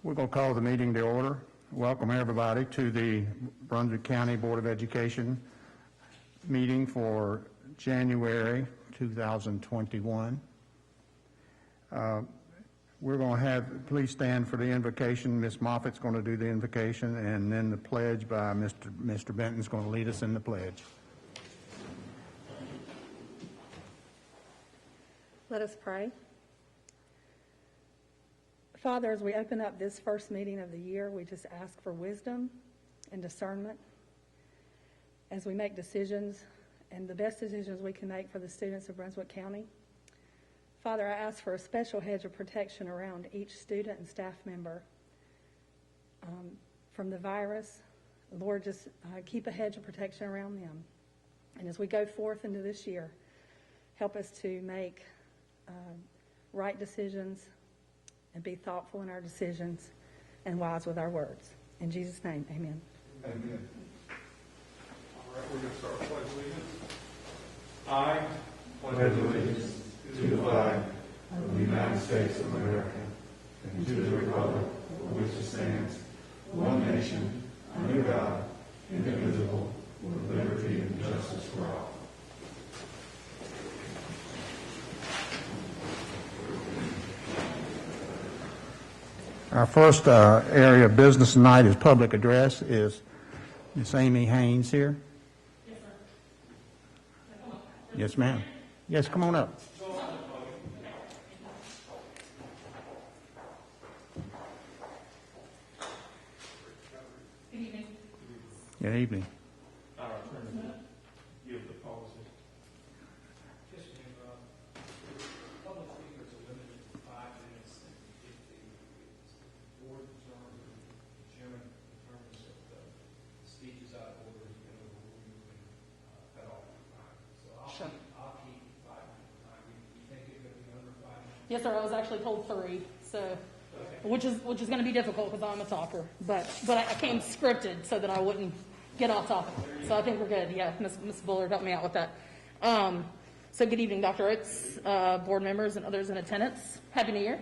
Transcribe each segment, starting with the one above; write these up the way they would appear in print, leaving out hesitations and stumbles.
We're going to call the meeting to order. Welcome everybody to the Brunswick County Board of Education meeting for January 2021. We're going to have, please stand for the invocation. Ms. Moffitt's going to do the invocation, and then the pledge by Mr. Benton's going to lead us in the pledge. Let us pray. Father, as we open up this first meeting of the year, we just ask for wisdom and discernment as we make decisions, and the best decisions we can make for the students of Brunswick County. Father, I ask for a special hedge of protection around each student and staff member from the virus. Lord, just keep a hedge of protection around them. And as we go forth into this year, help us to make right decisions and be thoughtful in our decisions and wise with our words. In Jesus' name, amen. Amen. All right, we're going to start with pledge allegiance. I pledge allegiance to the flag of the United States of America and to the republic for which it stands, one nation, under God, indivisible, with liberty and justice for all. Our first area of business tonight is public address. Is Miss Amy Haynes here? Yes, sir. Yes, ma'am. Yes, come on up. Good evening. Good evening. Give the policy. Public speakers are limited to 5 minutes, and if the board determines, the chairman determines that the speech is out of order, you can overrule, you can cut off the time. So I'll keep 5 minutes time. You think it's going to be under 5 minutes? Yes, sir. I was actually told 3, so which is going to be difficult because I'm a talker. But I came scripted so that I wouldn't get off topic. So I think we're good. Yeah, Ms. Bullard helped me out with that. So good evening, Dr. Oates, board members, and others in attendance. Happy New Year.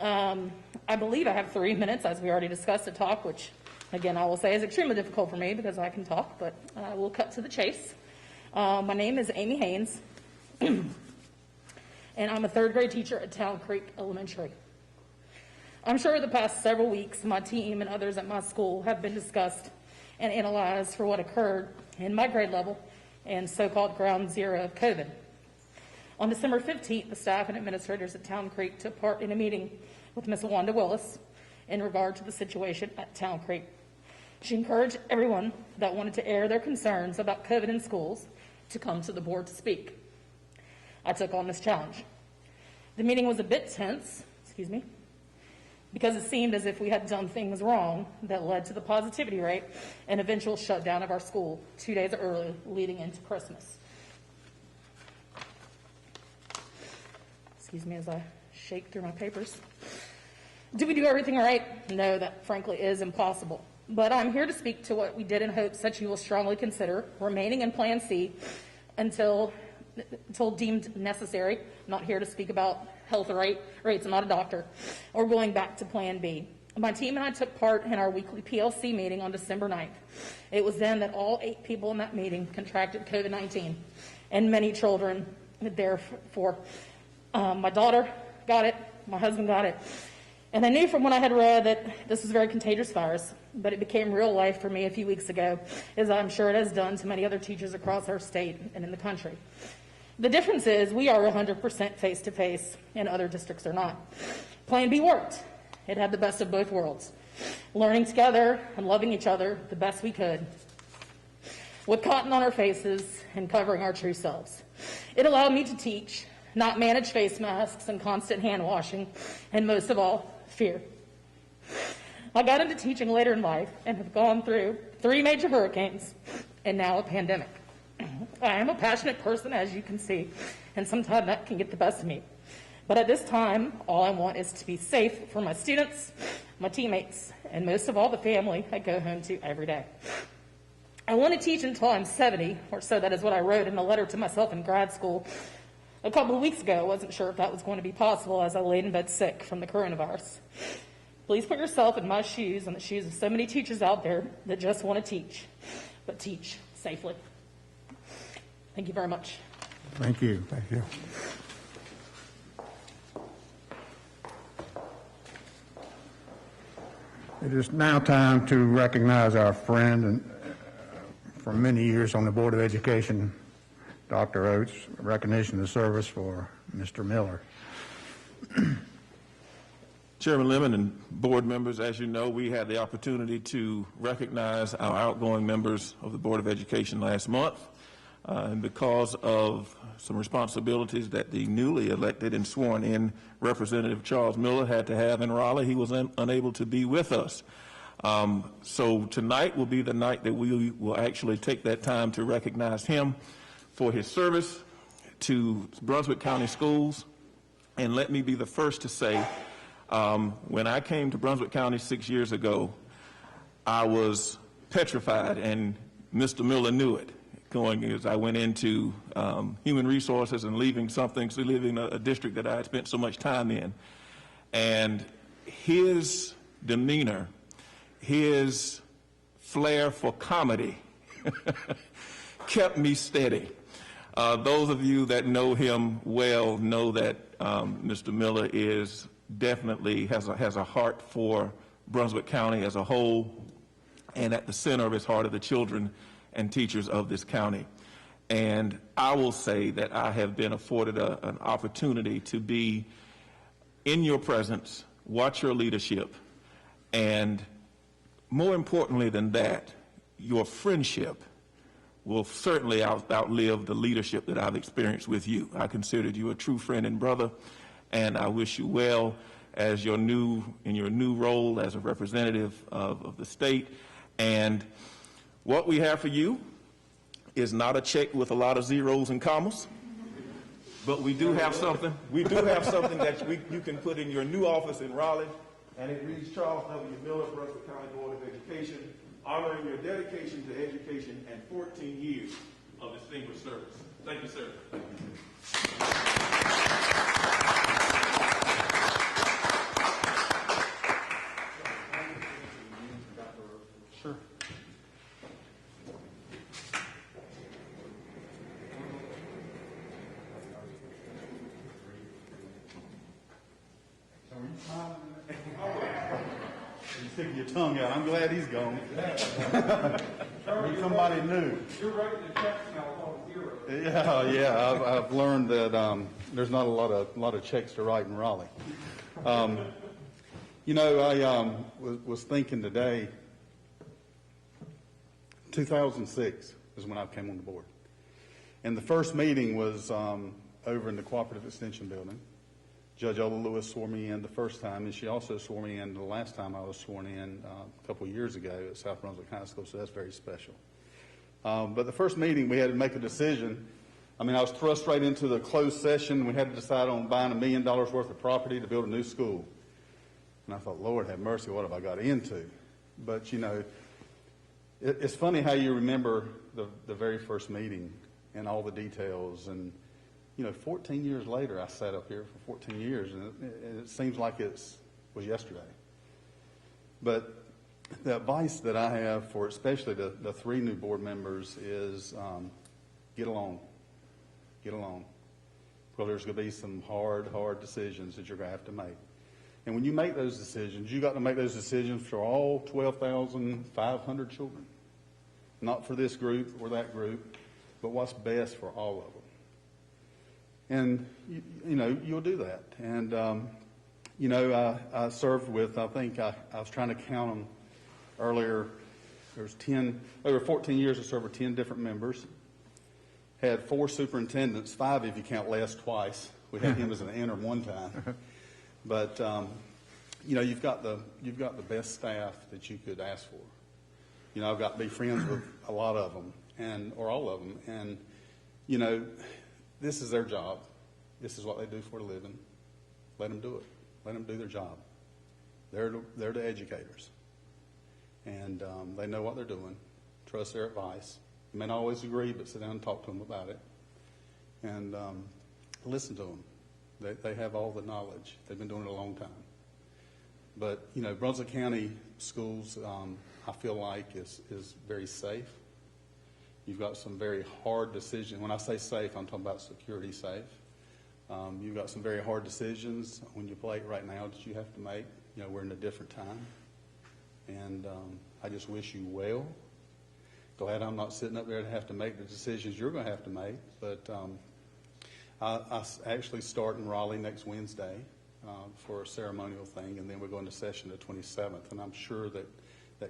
I believe I have 3 minutes, as we already discussed, to talk, which, again, I will say is extremely difficult for me because I can talk, but we'll cut to the chase. My name is Amy Haynes, and I'm a third grade teacher at Town Creek Elementary. I'm sure the past several weeks, my team and others at my school have been discussed and analyzed for what occurred in my grade level and so-called ground zero of COVID. On December 15th, the staff and administrators at Town Creek took part in a meeting with Ms. Wanda Willis in regard to the situation at Town Creek. She encouraged everyone that wanted to air their concerns about COVID in schools to come to the board to speak. I took on this challenge. The meeting was a bit tense, because it seemed as if we had done things wrong that led to the positivity rate and eventual shutdown of our school 2 days early leading into Christmas. Excuse me as I shake through my papers. Do we do everything right? No, that frankly is impossible. But I'm here to speak to what we did in hopes that you will strongly consider remaining in Plan C until deemed necessary. I'm not here to speak about health rates, I'm not a doctor, or going back to Plan B. My team and I took part in our weekly PLC meeting on December 9th. It was then that all 8 people in that meeting contracted COVID-19, and many children therefore. My daughter got it, my husband got it, and I knew from what I had read that this was a very contagious virus, but it became real life for me a few weeks ago, as I'm sure it has done to many other teachers across our state and in the country. The difference is we are 100% face-to-face and other districts are not. Plan B worked. It had the best of both worlds, learning together and loving each other the best we could, with cotton on our faces and covering our true selves. It allowed me to teach, not manage face masks and constant hand washing, and most of all, fear. I got into teaching later in life and have gone through 3 major hurricanes and now a pandemic. I am a passionate person, as you can see, and sometimes that can get the best of me. But at this time, all I want is to be safe for my students, my teammates, and most of all, the family I go home to every day. I want to teach until I'm 70, or so that is what I wrote in a letter to myself in grad school a couple of weeks ago. I wasn't sure if that was going to be possible as I laid in bed sick from the coronavirus. Please put yourself in my shoes and the shoes of so many teachers out there that just want to teach, but teach safely. Thank you very much. Thank you. Thank you. It is now time to recognize our friend and for many years on the Board of Education, Dr. Oates, recognition of service for Mr. Miller. Chairman Lemon and board members, as you know, we had the opportunity to recognize our outgoing members of the Board of Education last month. And because of some responsibilities that the newly elected and sworn in Representative Charles Miller had to have in Raleigh, he was unable to be with us. So tonight will be the night that we will actually take that time to recognize him for his service to Brunswick County Schools. And let me be the first to say, when I came to Brunswick County 6 years ago, I was petrified, and Mr. Miller knew it. Going as I went into human resources and leaving a district that I had spent so much time in. And his demeanor, his flair for comedy kept me steady. Those of you that know him well know that Mr. Miller is definitely has a heart for Brunswick County as a whole, and at the center of his heart are the children and teachers of this county. And I will say that I have been afforded an opportunity to be in your presence, watch your leadership, and more importantly than that, your friendship will certainly outlive the leadership that I've experienced with you. I considered you a true friend and brother, and I wish you well as in your new role as a representative of the state. And what we have for you is not a check with a lot of zeros and commas, but we do have something. We do have something that you can put in your new office in Raleigh, and it reads Charles W. Miller, Brunswick County Board of Education, honoring your dedication to education and 14 years of distinguished service. Thank you, sir. Sure. You're sticking your tongue out. I'm glad he's gone. Somebody new. You're writing the checks now with all the zeros. Yeah. I've learned that there's not a lot of checks to write in Raleigh. I was thinking today. 2006 is when I came on the board, and the first meeting was over in the Cooperative Extension Building. Judge Ola Lewis swore me in the first time, and she also swore me in the last time I was sworn in a couple of years ago at South Brunswick High School, so that's very special. But the first meeting, we had to make a decision. I was thrust right into the closed session. We had to decide on buying $1 million worth of property to build a new school. And I thought, Lord have mercy, what have I got into? But, it's funny how you remember the very first meeting and all the details. And, 14 years later, I sat up here for 14 years, and it seems like it was yesterday. But the advice that I have for especially the three new board members is get along. Get along. Well, there's going to be some hard decisions that you're going to have to make. And when you make those decisions, you got to make those decisions for all 12,500 children. Not for this group or that group, but what's best for all of them. And, you'll do that. And, I served with, I think I was trying to count them earlier. There was over 14 years I served with 10 different members. Had 4 superintendents, 5 if you count Les twice. We had him as an interim one time. But, you've got the best staff that you could ask for. I've got to be friends with a lot of them, or all of them. And, this is their job. This is what they do for a living. Let them do it. Let them do their job. They're the educators. And they know what they're doing. Trust their advice. You may not always agree, but sit down and talk to them about it. And listen to them. They have all the knowledge. They've been doing it a long time. But, you know, Brunswick County schools, I feel like is very safe. You've got some very hard decisions. When I say safe, I'm talking about security safe. You've got some very hard decisions on your plate right now that you have to make. You know, we're in a different time. And I just wish you well. Glad I'm not sitting up there to have to make the decisions you're going to have to make. But I actually start in Raleigh next Wednesday for a ceremonial thing, and then we're going to session the 27th. And I'm sure that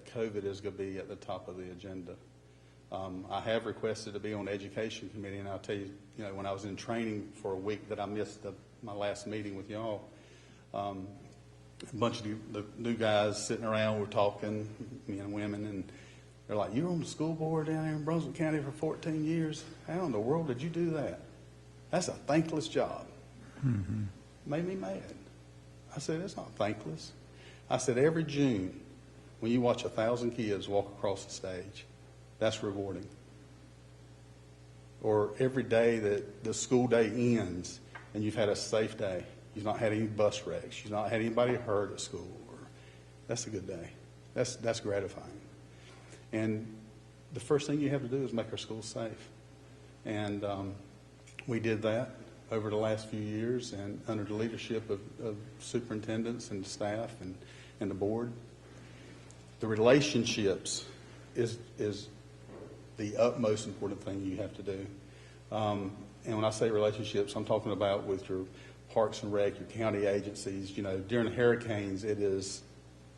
COVID is going to be at the top of the agenda. I have requested to be on the education committee, and I'll tell you, you know, when I was in training for a week that I missed my last meeting with y'all, a bunch of the new guys sitting around were talking, men and women, and they're like, "You're on the school board down here in Brunswick County for 14 years? How in the world did you do that? That's a thankless job." Mm-hmm. Made me mad. I said, "It's not thankless." I said, "Every June, when you watch 1,000 kids walk across the stage, that's rewarding. Or every day that the school day ends and you've had a safe day. You've not had any bus wrecks. You've not had anybody hurt at school. That's a good day. That's gratifying. And the first thing you have to do is make our schools safe. And we did that over the last few years, and under the leadership of superintendents and staff and the board. The relationships is the utmost important thing you have to do. And when I say relationships, I'm talking about with your Parks and Rec, your county agencies. You know, during the hurricanes, it is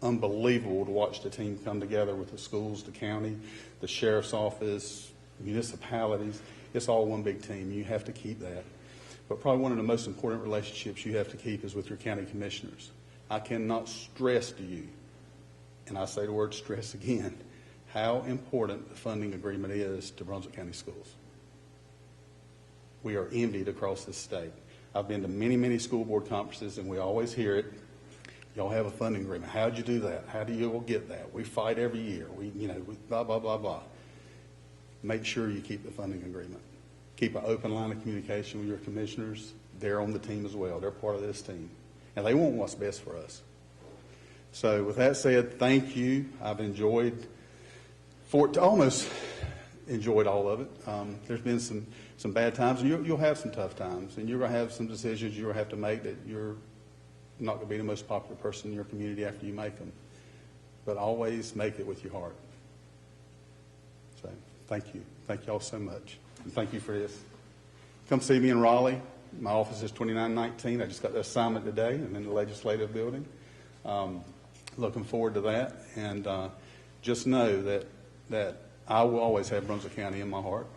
unbelievable to watch the team come together with the schools, the county, the sheriff's office, municipalities. It's all one big team. You have to keep that. But probably one of the most important relationships you have to keep is with your county commissioners. I cannot stress to you, and I say the word stress again, how important the funding agreement is to Brunswick County Schools. We are envied across this state. I've been to many, many school board conferences, and we always hear it. Y'all have a funding agreement. How'd you do that? How do you all get that? We fight every year. We blah, blah, blah, blah. Make sure you keep the funding agreement. Keep an open line of communication with your commissioners. They're on the team as well. They're part of this team. And they want what's best for us. So with that said, thank you. I've almost enjoyed all of it. There's been some bad times, and you'll have some tough times, and you're going to have some decisions you're going to have to make that you're not going to be the most popular person in your community after you make them. But always make it with your heart. So thank you. Thank you all so much. And thank you for this. Come see me in Raleigh. My office is 2919. I just got the assignment today. I'm in the legislative building. Looking forward to that. And just know that I will always have Brunswick County in my heart.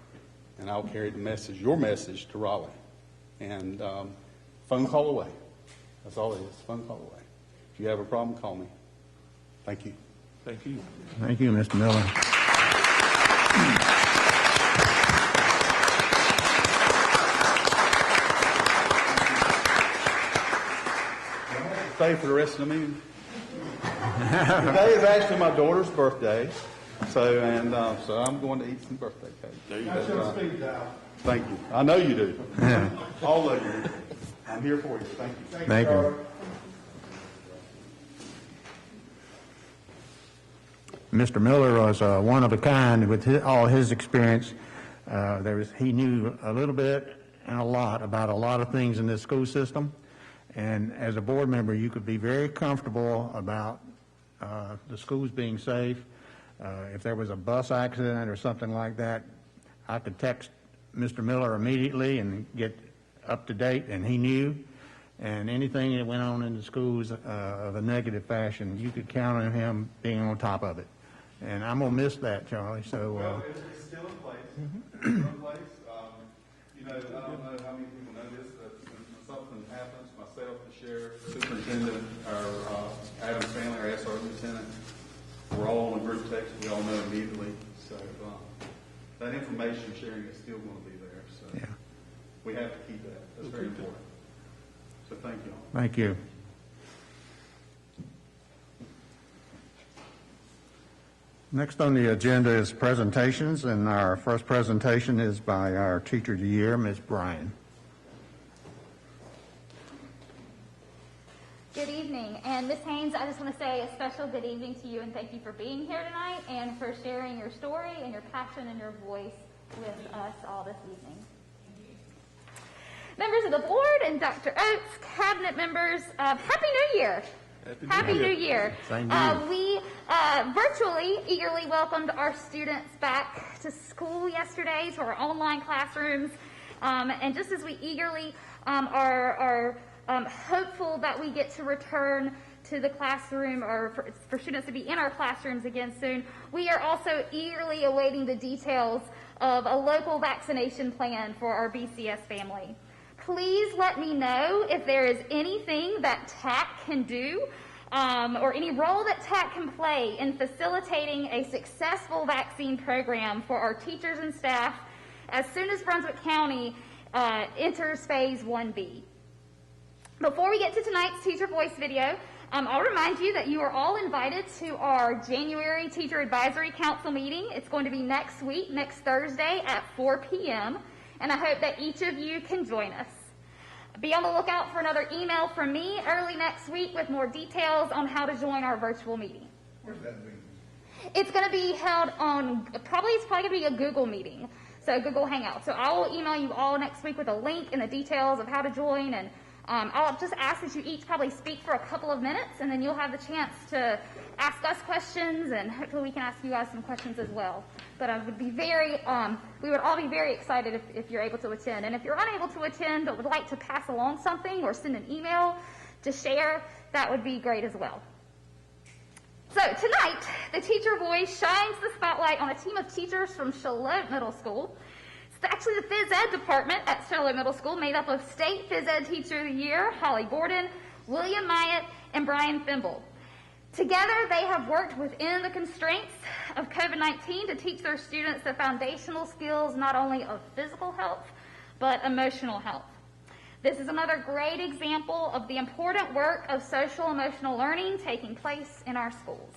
And I'll carry the message, your message, to Raleigh. And phone call away. That's all it is, phone call away. If you have a problem, call me. Thank you. Thank you. Thank you, Mr. Miller. Stay for the rest of the meeting. Today is actually my daughter's birthday, so I'm going to eat some birthday cake. There you go. Thank you. I know you do. All of you. I'm here for you. Thank you. Thank you. Mr. Miller was one of a kind with all his experience. He knew a little bit and a lot about a lot of things in this school system. And as a board member, you could be very comfortable about the schools being safe. If there was a bus accident or something like that, I could text Mr. Miller immediately and get up to date, and he knew. And anything that went on in the schools of a negative fashion, you could count on him being on top of it. And I'm going to miss that, Charlie. So, well, it's still in place. It's still in place. I don't know how many people know this, but when something happens, myself, the sheriff, the superintendent, or Adam's family, or SR lieutenant, we're all in group text. We all know immediately. So that information sharing is still going to be there. So yeah. We have to keep that. That's very important. So thank you all. Thank you. Next on the agenda is presentations, and our first presentation is by our Teacher of the Year, Ms. Bryan. Good evening. And Ms. Haynes, I just want to say a special good evening to you and thank you for being here tonight and for sharing your story and your passion and your voice with us all this evening. Members of the board and Dr. Oates, cabinet members, Happy New Year. Happy New Year. Same to you. We virtually eagerly welcomed our students back to school yesterday, to our online classrooms. And just as we eagerly are hopeful that we get to return to the classroom or for students to be in our classrooms again soon, we are also eagerly awaiting the details of a local vaccination plan for our BCS family. Please let me know if there is anything that TAC can do or any role that TAC can play in facilitating a successful vaccine program for our teachers and staff as soon as Brunswick County enters Phase 1B. Before we get to tonight's Teacher Voice video, I'll remind you that you are all invited to our January Teacher Advisory Council meeting. It's going to be next week, next Thursday at 4 p.m., and I hope that each of you can join us. Be on the lookout for another email from me early next week with more details on how to join our virtual meeting. Where's that meeting? It's going to be held on, it's probably going to be a Google meeting, so Google Hangout. So I will email you all next week with a link and the details of how to join, and I'll just ask that you each probably speak for a couple of minutes, and then you'll have the chance to ask us questions, and hopefully we can ask you guys some questions as well. But I would be we would all be very excited if you're able to attend. And if you're unable to attend but would like to pass along something or send an email to share, that would be great as well. So tonight, the Teacher Voice shines the spotlight on a team of teachers from Charlotte Middle School. It's actually the Phys Ed department at Charlotte Middle School, made up of State Phys Ed Teacher of the Year, Holly Gordon, William Myatt, and Brian Thimble. Together, they have worked within the constraints of COVID-19 to teach their students the foundational skills not only of physical health, but emotional health. This is another great example of the important work of social emotional learning taking place in our schools.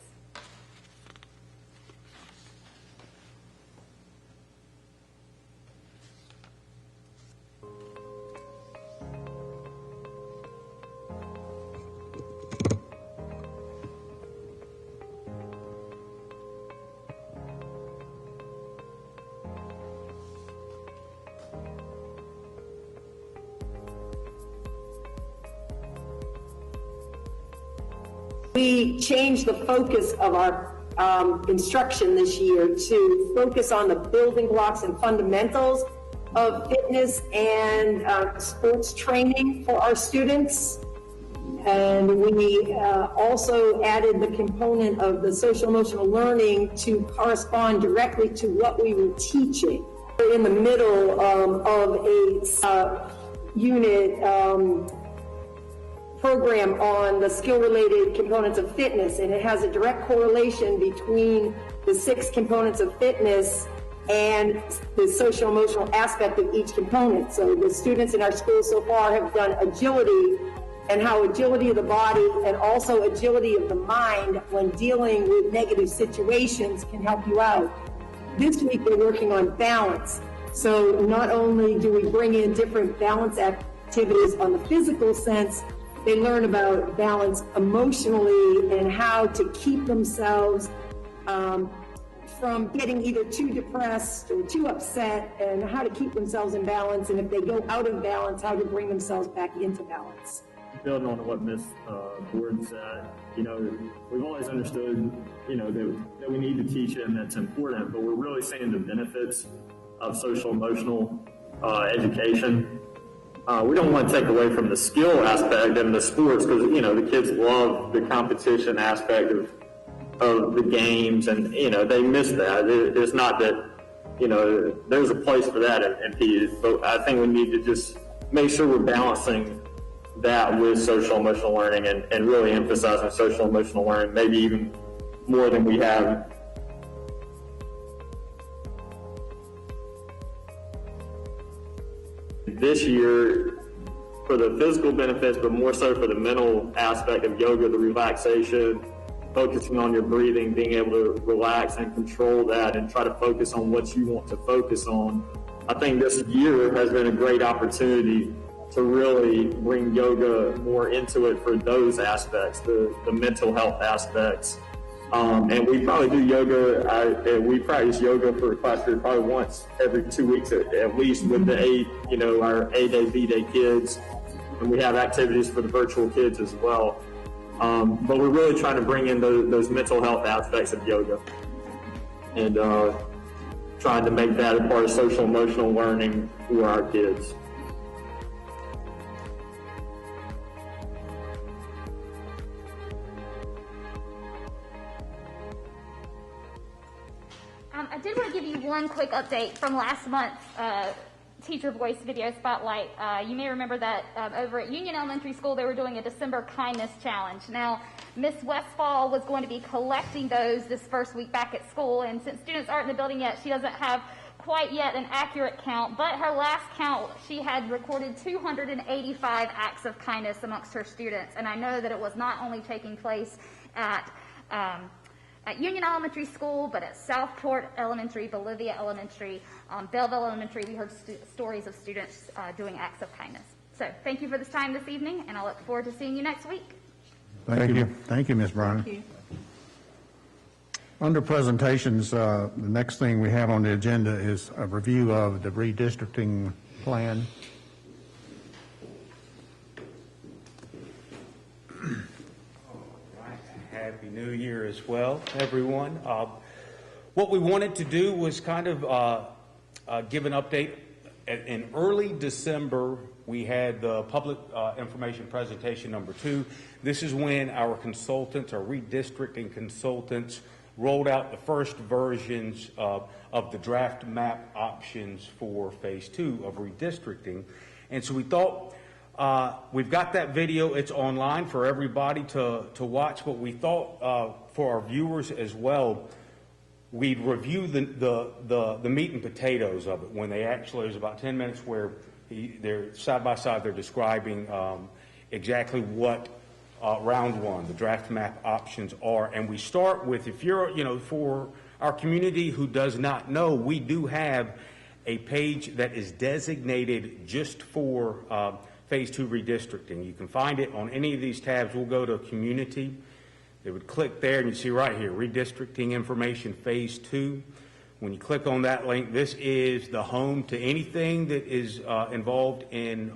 We changed the focus of our instruction this year to focus on the building blocks and fundamentals of fitness and sports training for our students. And we also added the component of the social emotional learning to correspond directly to what we were teaching. We're in the middle of a unit program on the skill-related components of fitness, and it has a direct correlation between the 6 components of fitness and the social-emotional aspect of each component. So the students in our school so far have done agility and how agility of the body and also agility of the mind when dealing with negative situations can help you out. This week we're working on balance. So not only do we bring in different balance activities on the physical sense, they learn about balance emotionally and how to keep themselves from getting either too depressed or too upset, and how to keep themselves in balance, and if they go out of balance, how to bring themselves back into balance. Building on what Ms. Gordon said, we've always understood, that we need to teach it and that's important, but we're really seeing the benefits of social emotional education. We don't want to take away from the skill aspect and the sports, because, the kids love the competition aspect of the games, and, they miss that. It's not that, there's a place for that in PE, but I think we need to just make sure we're balancing that with social emotional learning and really emphasizing social emotional learning, maybe even more than we have. This year, for the physical benefits, but more so for the mental aspect of yoga, the relaxation, focusing on your breathing, being able to relax and control that and try to focus on what you want to focus on. I think this year has been a great opportunity to really bring yoga more into it for those aspects, the mental health aspects. And we probably do yoga. We practice yoga for a class period probably once every 2 weeks at least with the our A-Day, B-Day kids. And we have activities for the virtual kids as well. But we're really trying to bring in those mental health aspects of yoga and trying to make that a part of social emotional learning for our kids. I did want to give you one quick update from last month's Teacher Voice Video Spotlight. You may remember that over at Union Elementary School, they were doing a December Kindness Challenge. Now, Miss Westfall was going to be collecting those this first week back at school, and since students aren't in the building yet, she doesn't have quite yet an accurate count, but her last count, she had recorded 285 acts of kindness amongst her students, and I know that it was not only taking place at Union Elementary School, but at Southport Elementary, Bolivia Elementary, Belleville Elementary. We heard stories of students doing acts of kindness. So thank you for this time this evening, and I look forward to seeing you next week. Thank you. Thank you, Ms. Brown. Thank you. Under presentations, the next thing we have on the agenda is a review of the redistricting plan. Happy New Year as well, everyone. What we wanted to do was kind of give an update. In early December, we had the public information presentation number 2. This is when our consultants, our redistricting consultants, rolled out the first versions of the draft map options for phase 2 of redistricting. And so we thought, we've got that video, it's online for everybody to watch, but we thought for our viewers as well, we'd review the meat and potatoes of it when they actually, there's about 10 minutes where they're side by side, they're describing exactly what round 1, the draft map options are. And we start with, if you're, for our community who does not know, we do have a page that is designated just for phase 2 redistricting. You can find it on any of these tabs. We'll go to community. They would click there and you see right here, redistricting information phase 2. When you click on that link, this is the home to anything that is involved in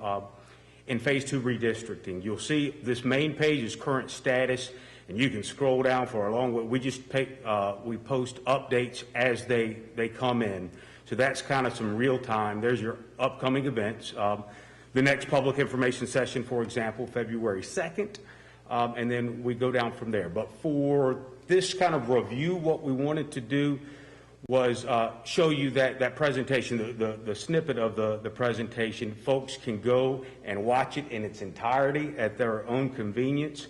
phase 2 redistricting. You'll see this main page is current status, and you can scroll down for a long way. We just we post updates as they come in. So that's kind of some real time. There's your upcoming events. The next public information session, for example, February 2nd, and then we go down from there. But for this kind of review, what we wanted to do was show you that presentation, the snippet of the presentation. Folks can go and watch it in its entirety at their own convenience.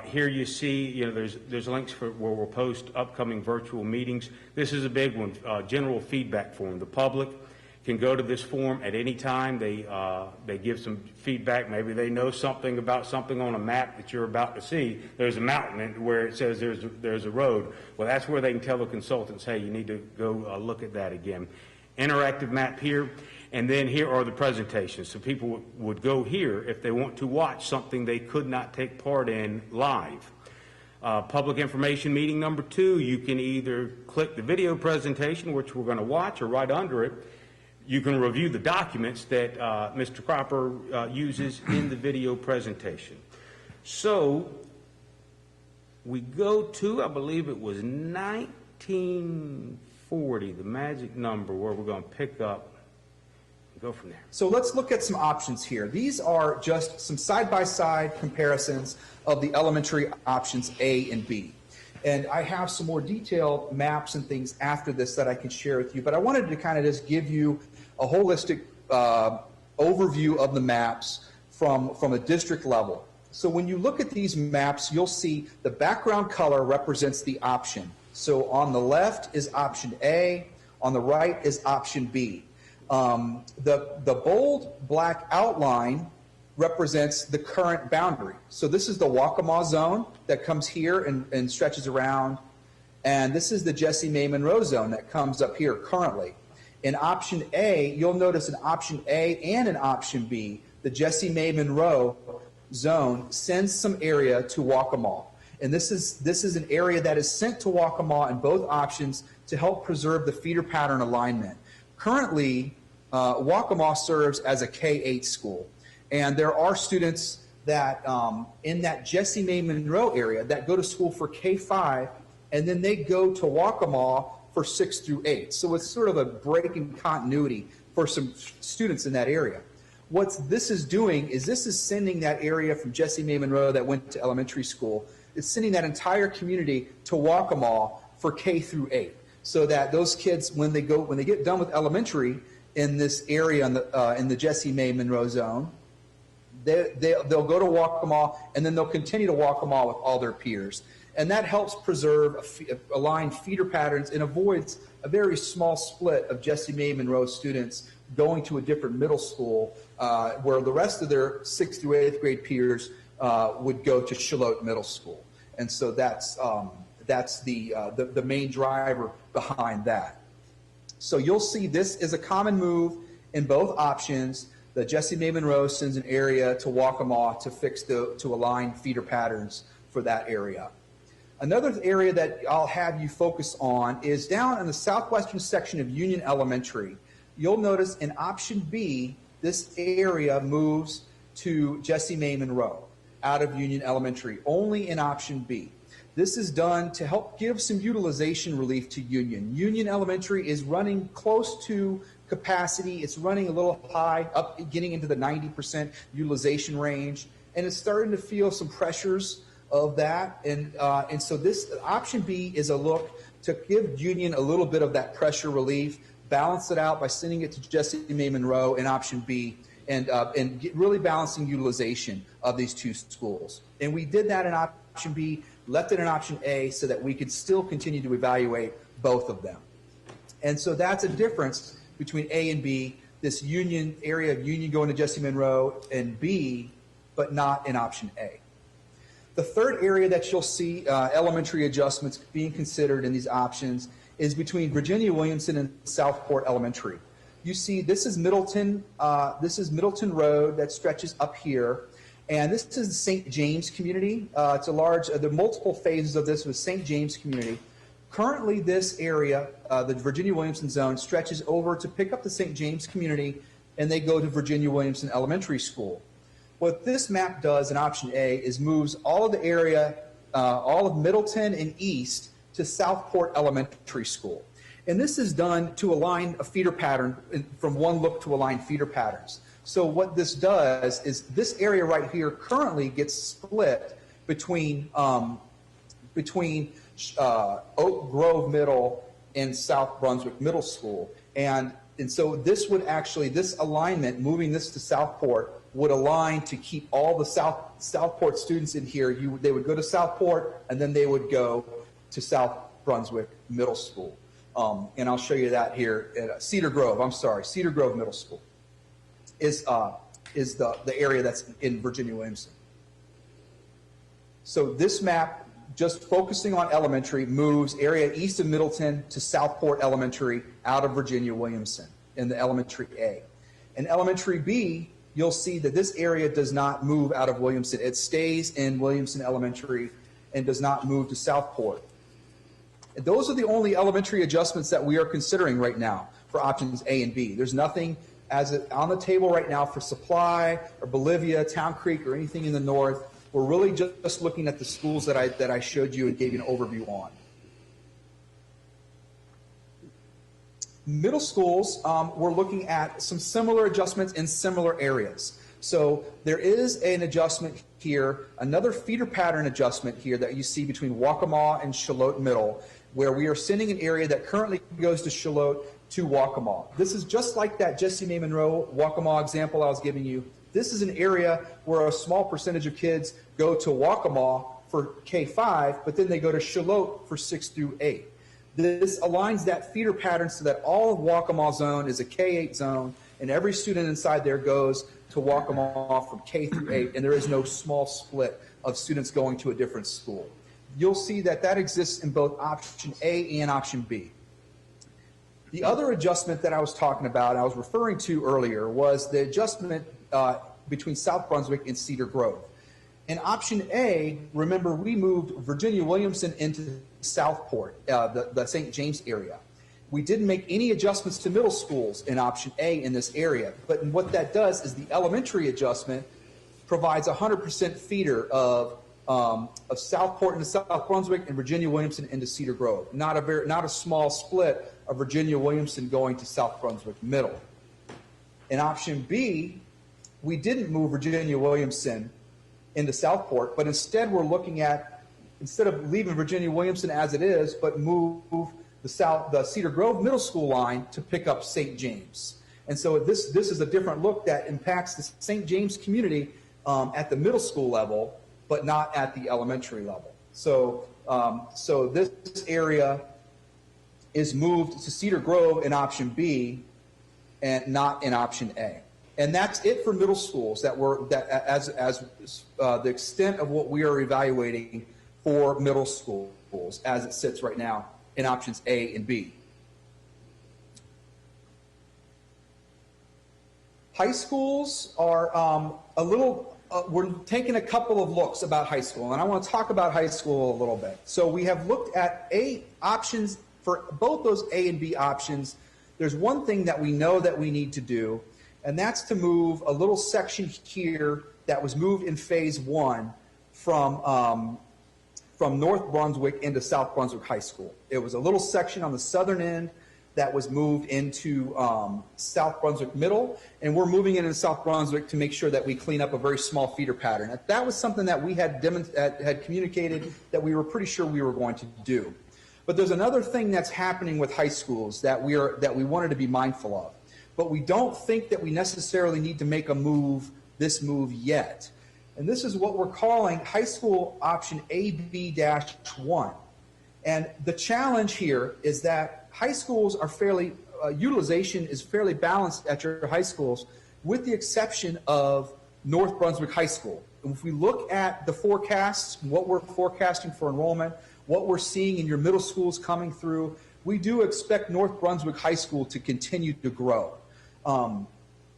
Here you see, there's links for where we'll post upcoming virtual meetings. This is a big one, general feedback form. The public can go to this form at any time. They give some feedback. Maybe they know something about something on a map that you're about to see. There's a mountain where it says there's a road. Well, that's where they can tell the consultants, hey, you need to go look at that again. Interactive map here, and then here are the presentations. So people would go here if they want to watch something they could not take part in live. Public information meeting number 2, you can either click the video presentation, which we're going to watch, or right under it, you can review the documents that Mr. Cropper uses in the video presentation. So we go to, I believe it was 1940, the magic number, where we're going to pick up and go from there. So let's look at some options here. These are just some side-by-side comparisons of the elementary options A and B. And I have some more detailed maps and things after this that I can share with you, but I wanted to kind of just give you a holistic overview of the maps from a district level. So when you look at these maps, you'll see the background color represents the option. So on the left is option A, on the right is option B. The bold black outline represents the current boundary. So this is the Waccamaw zone that comes here and stretches around. And this is the Jessie May Monroe zone that comes up here currently. In option A, you'll notice in option A and in option B, the Jessie May Monroe zone sends some area to Waccamaw. And this is an area that is sent to Waccamaw in both options to help preserve the feeder pattern alignment. Currently, Waccamaw serves as a K-8 school. And there are students that in that Jessie May Monroe area that go to school for K-5, and then they go to Waccamaw for 6 through 8. So it's sort of a break in continuity for some students in that area. What this is doing is this is sending that area from Jessie May Monroe that went to elementary school, it's sending that entire community to Waccamaw for K through 8, so that those kids, when they get done with elementary in this area in the Jessie May Monroe zone, they'll go to Waccamaw, and then they'll continue to Waccamaw with all their peers. And that helps preserve aligned feeder patterns and avoids a very small split of Jessie May Monroe students going to a different middle school where the rest of their 6th through 8th grade peers would go to Shallotte Middle School. And so that's the main driver behind that. So you'll see this is a common move in both options. The Jessie May Monroe sends an area to Waccamaw to align feeder patterns for that area. Another area that I'll have you focus on is down in the southwestern section of Union Elementary. You'll notice in option B, this area moves to Jessie May Monroe out of Union Elementary, only in option B. This is done to help give some utilization relief to Union. Union Elementary is running close to capacity. It's running a little high, up getting into the 90% utilization range, and it's starting to feel some pressures of that. And so this option B is a look to give Union a little bit of that pressure relief, balance it out by sending it to Jessie May Monroe in option B, and really balancing utilization of these two schools. And we did that in option B, left it in option A so that we could still continue to evaluate both of them. And so that's a difference between A and B, this Union area of Union going to Jessie Monroe and B, but not in option A. The third area that you'll see elementary adjustments being considered in these options is between Virginia Williamson and Southport Elementary. You see, this is Middleton Road that stretches up here, and this is the St. James community. It's a large, there are multiple phases of this with St. James community. Currently, this area, the Virginia Williamson zone, stretches over to pick up the St. James community, and they go to Virginia Williamson Elementary School. What this map does in option A is moves all of the area, all of Middleton and east to Southport Elementary School. And this is done to align a feeder pattern from one look to align feeder patterns. So what this does is this area right here currently gets split between Oak Grove Middle and South Brunswick Middle School. And so this would actually, this alignment, moving this to Southport, would align to keep all the Southport students in here. They would go to Southport, and then they would go to South Brunswick Middle School. And I'll show you that here at Cedar Grove Middle School is the area that's in Virginia Williamson. So this map, just focusing on elementary, moves area east of Middleton to Southport Elementary out of Virginia Williamson in the elementary A. In elementary B, you'll see that this area does not move out of Williamson. It stays in Williamson Elementary and does not move to Southport. And those are the only elementary adjustments that we are considering right now for options A and B. There's nothing on the table right now for Supply or Bolivia, Town Creek, or anything in the north. We're really just looking at the schools that I showed you and gave you an overview on. Middle schools, we're looking at some similar adjustments in similar areas. So there is an adjustment here, another feeder pattern adjustment here that you see between Waccamaw and Shallotte Middle, where we are sending an area that currently goes to Shallotte to Waccamaw. This is just like that Jessie May Monroe Waccamaw example I was giving you. This is an area where a small percentage of kids go to Waccamaw for K-5, but then they go to Shallotte for 6 through 8. This aligns that feeder pattern so that all of Waccamaw zone is a K-8 zone, and every student inside there goes to Waccamaw from K through 8, and there is no small split of students going to a different school. You'll see that that exists in both option A and option B. The other adjustment that I was talking about, I was referring to earlier, was the adjustment between South Brunswick and Cedar Grove. In option A, remember we moved Virginia Williamson into Southport, the St. James area. We didn't make any adjustments to middle schools in option A in this area, but what that does is the elementary adjustment provides 100% feeder of Southport into South Brunswick and Virginia Williamson into Cedar Grove. Not a small split of Virginia Williamson going to South Brunswick Middle. In option B, we didn't move Virginia Williamson into Southport, but instead we're looking at, instead of leaving Virginia Williamson as it is, but move the Cedar Grove Middle School line to pick up St. James. And so this is a different look that impacts the St. James community at the middle school level, but not at the elementary level. So this area is moved to Cedar Grove in option B and not in option A. And that's it for middle schools as the extent of what we are evaluating for middle schools as it sits right now in options A and B. High schools are we're taking a couple of looks about high school, and I want to talk about high school a little bit. So we have looked at options for both those A and B options. There's one thing that we know that we need to do, and that's to move a little section here that was moved in phase 1 from North Brunswick into South Brunswick High School. It was a little section on the southern end that was moved into South Brunswick Middle, and we're moving it into South Brunswick to make sure that we clean up a very small feeder pattern. That was something that we had communicated that we were pretty sure we were going to do. But there's another thing that's happening with high schools that we wanted to be mindful of. But we don't think that we necessarily need to make this move yet. And this is what we're calling high school option AB-1. And the challenge here is that high schools are utilization is fairly balanced at your high schools, with the exception of North Brunswick High School. And if we look at the forecasts, what we're forecasting for enrollment, what we're seeing in your middle schools coming through, we do expect North Brunswick High School to continue to grow.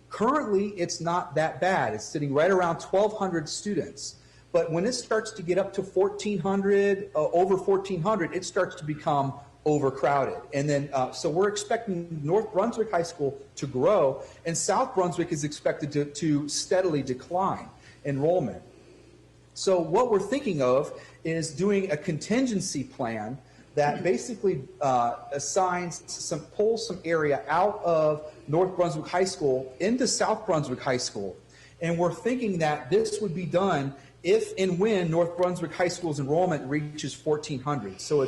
Currently, it's not that bad. It's sitting right around 1,200 students. But when it starts to get up to 1,400, over 1,400, it starts to become overcrowded. And then, so we're expecting North Brunswick High School to grow, and South Brunswick is expected to steadily decline enrollment. So what we're thinking of is doing a contingency plan that basically pulls some area out of North Brunswick High School into South Brunswick High School. And we're thinking that this would be done if and when North Brunswick High School's enrollment reaches 1,400. So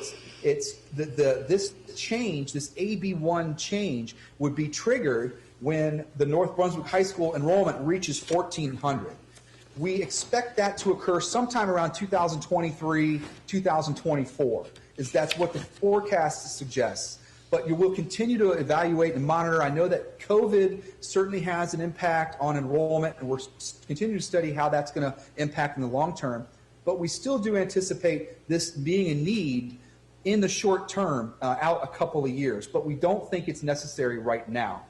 this change, this AB1 change, would be triggered when the North Brunswick High School enrollment reaches 1,400. We expect that to occur sometime around 2023, 2024. That's what the forecast suggests. But you will continue to evaluate and monitor. I know that COVID certainly has an impact on enrollment, and we're continuing to study how that's going to impact in the long term. But we still do anticipate this being a need in the short term, out a couple of years. But we don't think it's necessary right now.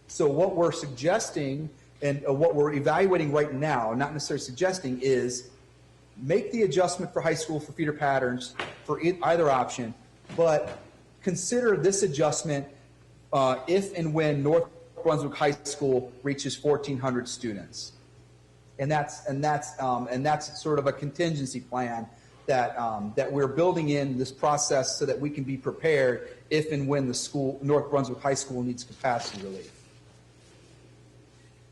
So what we're suggesting and what we're evaluating right now, not necessarily suggesting, is make the adjustment for high school for feeder patterns for either option, but consider this adjustment if and when North Brunswick High School reaches 1,400 students, and that's sort of a contingency plan that we're building in this process so that we can be prepared if and when North Brunswick High School needs capacity relief.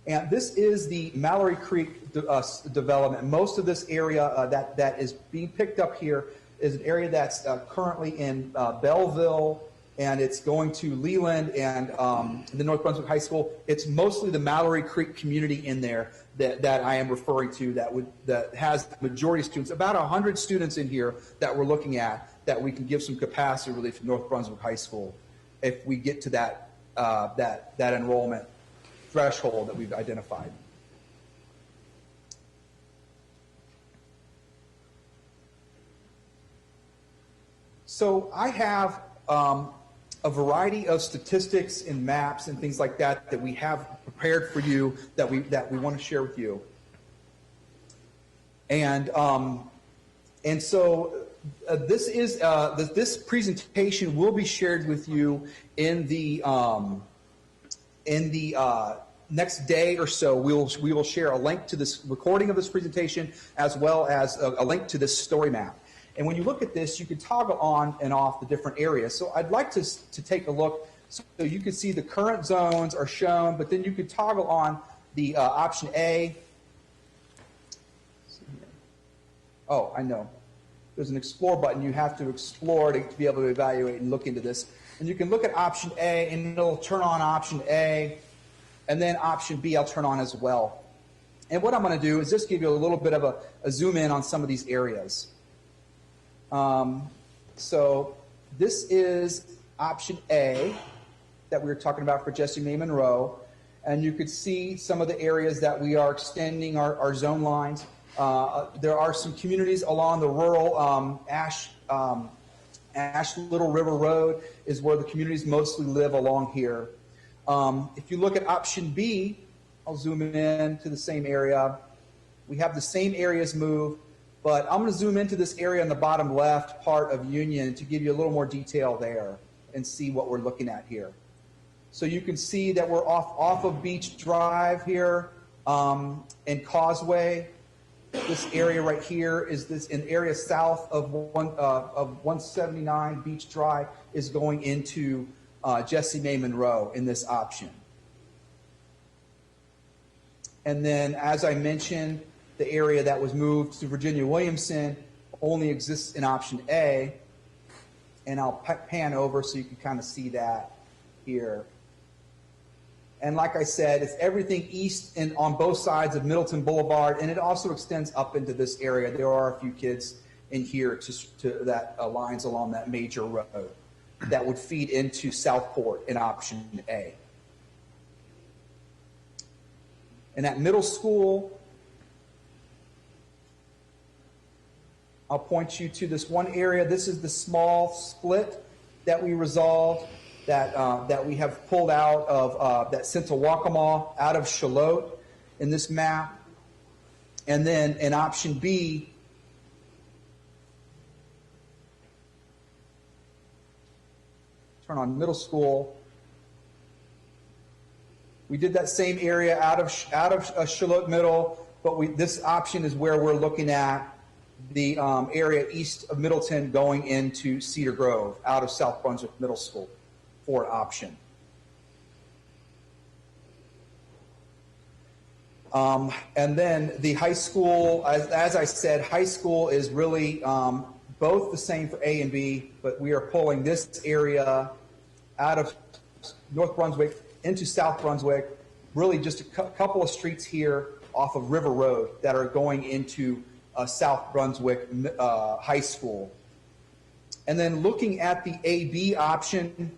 And this is the Mallory Creek development. Most of this area that is being picked up here is an area that's currently in Belleville, and it's going to Leland and the North Brunswick High School. It's mostly the Mallory Creek community in there that I am referring to that has the majority of students, about 100 students in here that we're looking at, that we can give some capacity relief to North Brunswick High School if we get to that enrollment threshold that we've identified. So I have a variety of statistics and maps and things like that we have prepared for you that we want to share with you. And so this presentation will be shared with you in the next day or so. We will share a link to this recording of this presentation as well as a link to this story map. And when you look at this, you can toggle on and off the different areas. So I'd like to take a look so you can see the current zones are shown, but then you could toggle on the option A. Oh, I know. There's an explore button. You have to explore to be able to evaluate and look into this. And you can look at option A and it'll turn on option A, and then option B I'll turn on as well. And what I'm going to do is just give you a little bit of a zoom in on some of these areas. So this is option A that we were talking about for Jessie May Monroe. And you could see some of the areas that we are extending our zone lines. There are some communities along the rural Ash Little River Road is where the communities mostly live along here. If you look at option B, I'll zoom in to the same area. We have the same areas moved, but I'm going to zoom into this area in the bottom left part of Union to give you a little more detail there and see what we're looking at here. So you can see that we're off of Beach Drive here and Causeway. This area right here is an area south of 179 Beach Drive is going into Jessie May Monroe in this option. And then, as I mentioned, the area that was moved to Virginia Williamson only exists in option A. And I'll pan over so you can kind of see that here. And like I said, it's everything east and on both sides of Middleton Boulevard, and it also extends up into this area. There are a few kids in here that lines along that major road that would feed into Southport in option A. And at middle school, I'll point you to this one area. This is the small split that we resolved. That we have pulled out of that sent to Waccamaw out of Charlotte in this map. And then in option B, turn on middle school. We did that same area out of Charlotte Middle, but this option is where we're looking at the area east of Middleton going into Cedar Grove out of South Brunswick Middle School. For option. And then the high school, as I said, high school is really both the same for A and B, but we are pulling this area out of North Brunswick into South Brunswick, really just a couple of streets here off of River Road that are going into South Brunswick High School. And then looking at the AB option,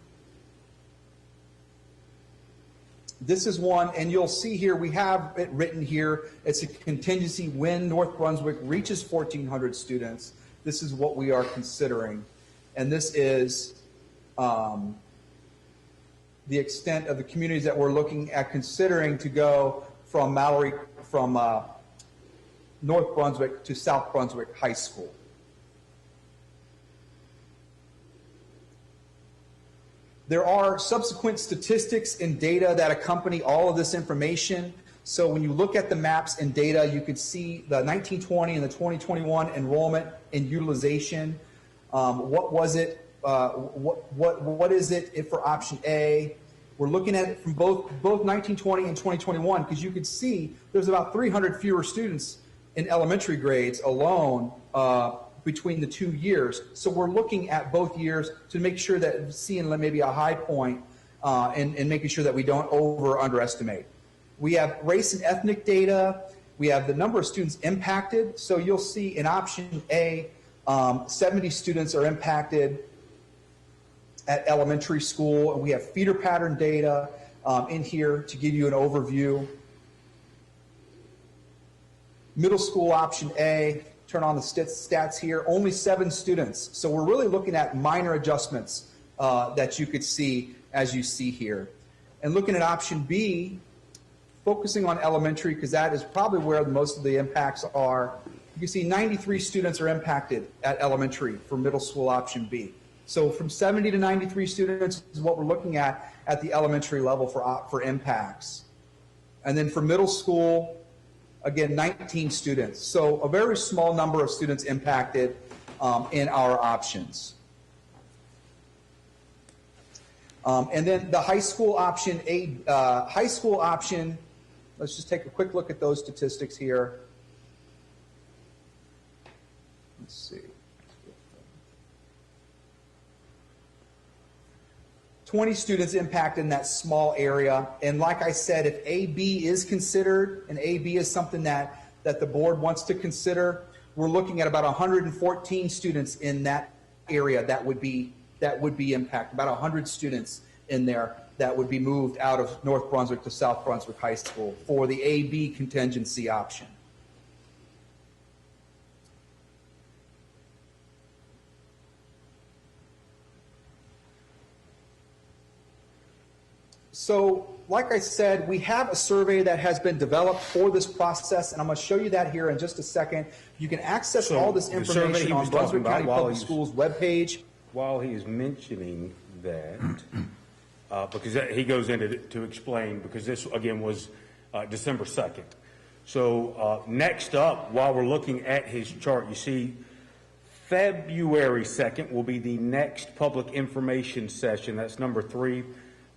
this is one, and you'll see here, we have it written here, it's a contingency when North Brunswick reaches 1,400 students. This is what we are considering. And this is the extent of the communities that we're looking at considering to go from North Brunswick to South Brunswick High School. There are subsequent statistics and data that accompany all of this information. So when you look at the maps and data, you can see the 1920 and the 2021 enrollment and utilization. What was it? What is it for option A? We're looking at it from both 1920 and 2021 because you could see there's about 300 fewer students in elementary grades alone between the 2 years. So we're looking at both years to make sure that seeing maybe a high point and making sure that we don't over or underestimate. We have race and ethnic data. We have the number of students impacted. So you'll see in option A, 70 students are impacted at elementary school. And we have feeder pattern data in here to give you an overview. Middle school option A, turn on the stats here, only 7 students. So we're really looking at minor adjustments that you could see as you see here. And looking at option B, focusing on elementary because that is probably where most of the impacts are. you can see 93 students are impacted at elementary for middle school option B. So from 70 to 93 students is what we're looking at the elementary level for impacts. And then for middle school, again, 19 students. So a very small number of students impacted in our options. And then the high school option, let's just take a quick look at those statistics here. Let's see. 20 students impacted in that small area. And like I said, if AB is considered, and AB is something that the board wants to consider, we're looking at about 114 students in that area that would be impacted, about 100 students in there that would be moved out of North Brunswick to South Brunswick High School for the AB contingency option. So, like I said, we have a survey that has been developed for this process, and I'm going to show you that here in just a second. You can access all this information on Brunswick County Public Schools webpage. While he's mentioning that, because he goes into to explain, because this, again, was December 2nd. So next up, while we're looking at his chart, you see February 2nd will be the next public information session. That's number 3.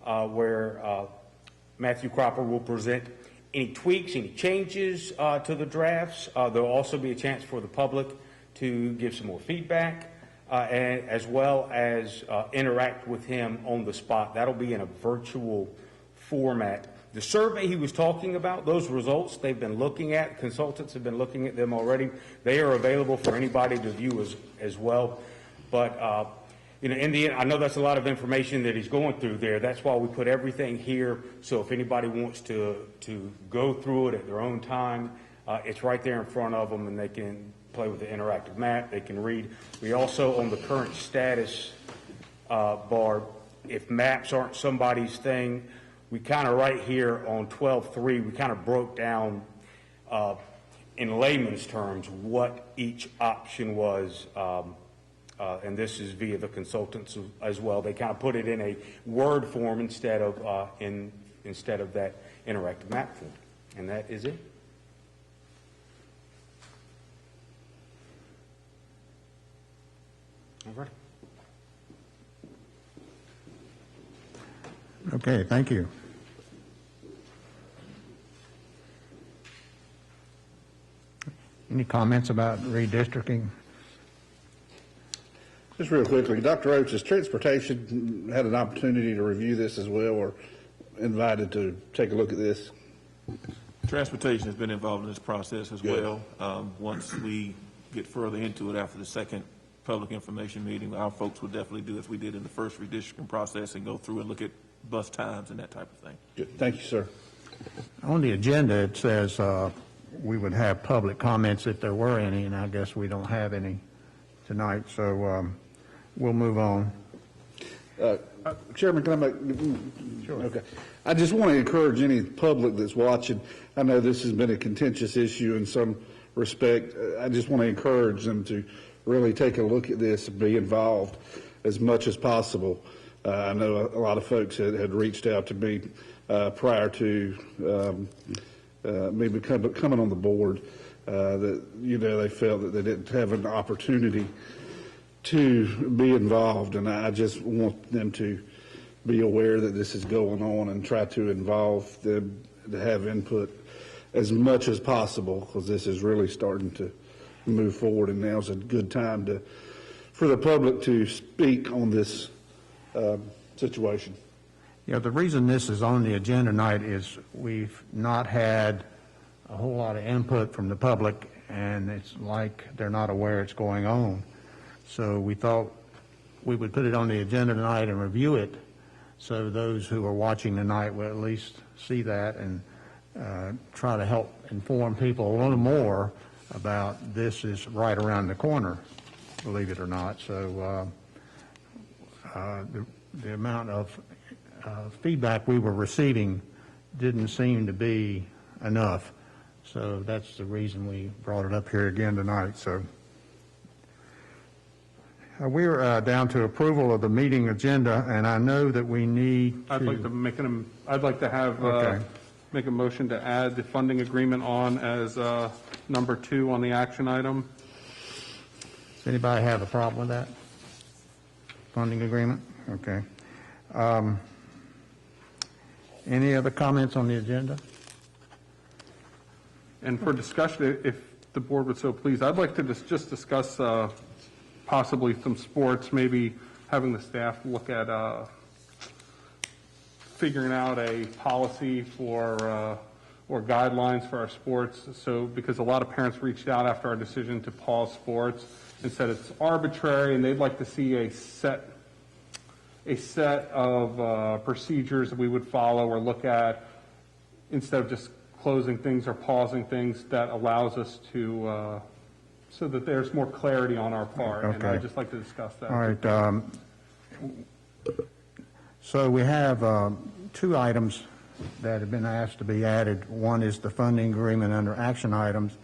Where Matthew Cropper will present any tweaks, any changes to the drafts. There'll also be a chance for the public to give some more feedback, and as well as interact with him on the spot. That'll be in a virtual format. The survey he was talking about, those results they've been looking at, consultants have been looking at them already. They are available for anybody to view as well. But you know, in the end, I know that's a lot of information that he's going through there. That's why we put everything here. So if anybody wants to go through it at their own time, it's right there in front of them, and they can play with the interactive map. They can read. We also, on the current status bar, if maps aren't somebody's thing, we kind of right here on 12.3, we kind of broke down in layman's terms what each option was. And this is via the consultants as well. They kind of put it in a Word form instead of that interactive map form. And that is it. All right. Okay, thank you. Any comments about redistricting? Just real quickly, Dr. Oates, has transportation had an opportunity to review this as well, or invited to take a look at this? Transportation has been involved in this process as well. Once we get further into it after the second public information meeting, our folks will definitely do as we did in the first redistricting process and go through and look at bus times and that type of thing. Good. Thank you, sir. On the agenda, it says we would have public comments if there were any, and I guess we don't have any tonight, so we'll move on. Chairman, can I make? Sure. Okay. I just want to encourage any public that's watching. I know this has been a contentious issue in some respect. I just want to encourage them to really take a look at this and be involved as much as possible. I know a lot of folks had reached out to me prior to me coming on the board that, you know, they felt that they didn't have an opportunity to be involved, and I just want them to be aware that this is going on and try to involve them to have input as much as possible, because this is really starting to move forward, and now's a good time for the public to speak on this situation. Yeah, the reason this is on the agenda tonight is we've not had a whole lot of input from the public, and it's like they're not aware it's going on. So we thought we would put it on the agenda tonight and review it, so those who are watching tonight will at least see that and try to help inform people a little more about this is right around the corner, believe it or not. So the amount of feedback we were receiving didn't seem to be enough. So that's the reason we brought it up here again tonight. So we're down to approval of the meeting agenda, and I know that we need to... I'd like to have, Okay. make a motion to add the funding agreement on as number 2 on the action item. Does anybody have a problem with that? Funding agreement? Okay. Any other comments on the agenda? And for discussion, if the board would so please, I'd like to just discuss possibly some sports, maybe having the staff look at figuring out a policy for or guidelines for our sports. So because a lot of parents reached out after our decision to pause sports and said it's arbitrary, and they'd like to see a set of procedures that we would follow or look at instead of just closing things or pausing things, that allows us to, so that there's more clarity on our part. Okay. And I'd just like to discuss that. All right. So we have 2 items that have been asked to be added. One is the funding agreement under action items,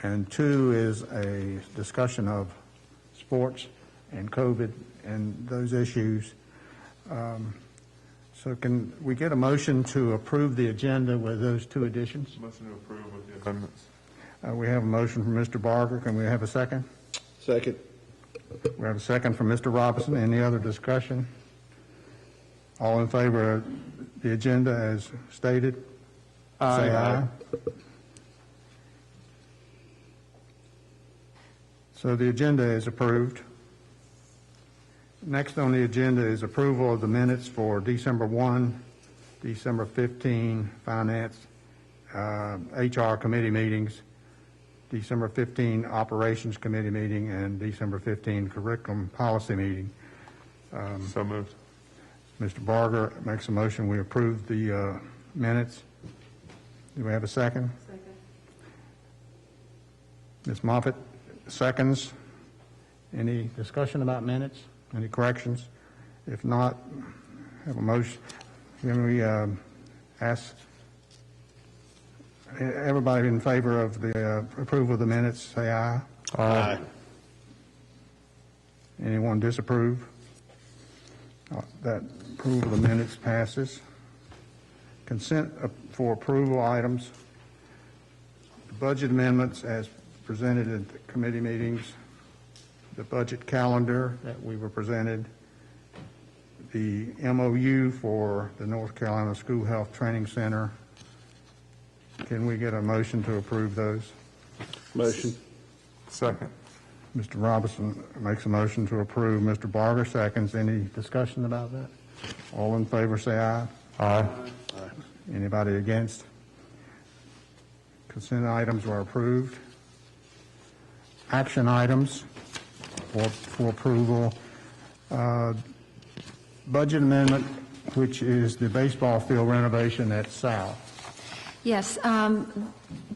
and 2 is a discussion of sports and COVID and those issues. So can we get a motion to approve the agenda with those 2 additions? Motion to approve with the amendments. We have a motion from Mr. Barger. Can we have a second? Second. We have a second from Mr. Robinson. Any other discussion? All in favor of the agenda as stated? Say aye. So the agenda is approved. Next on the agenda is approval of the minutes for December 1, December 15, Finance, HR Committee meetings, December 15 Operations Committee meeting, and December 15 Curriculum Policy meeting. So moved. Mr. Barger makes a motion. We approve the minutes. Do we have a second? Second. Ms. Moffitt seconds. Any discussion about minutes? Any corrections? If not, have a motion. Can we ask everybody in favor of the approval of the minutes, say aye. Aye. Anyone disapprove? That approval of the minutes passes. Consent for approval items. The budget amendments as presented at the committee meetings. The budget calendar that we were presented. The MOU for the North Carolina School Health Training Center. Can we get a motion to approve those? Motion. Second. Mr. Robinson makes a motion to approve. Mr. Barger seconds. Any discussion about that? All in favor say aye. Aye. Anybody against? Consent items were approved. Action items for approval. Budget amendment, which is the baseball field renovation at South. Yes.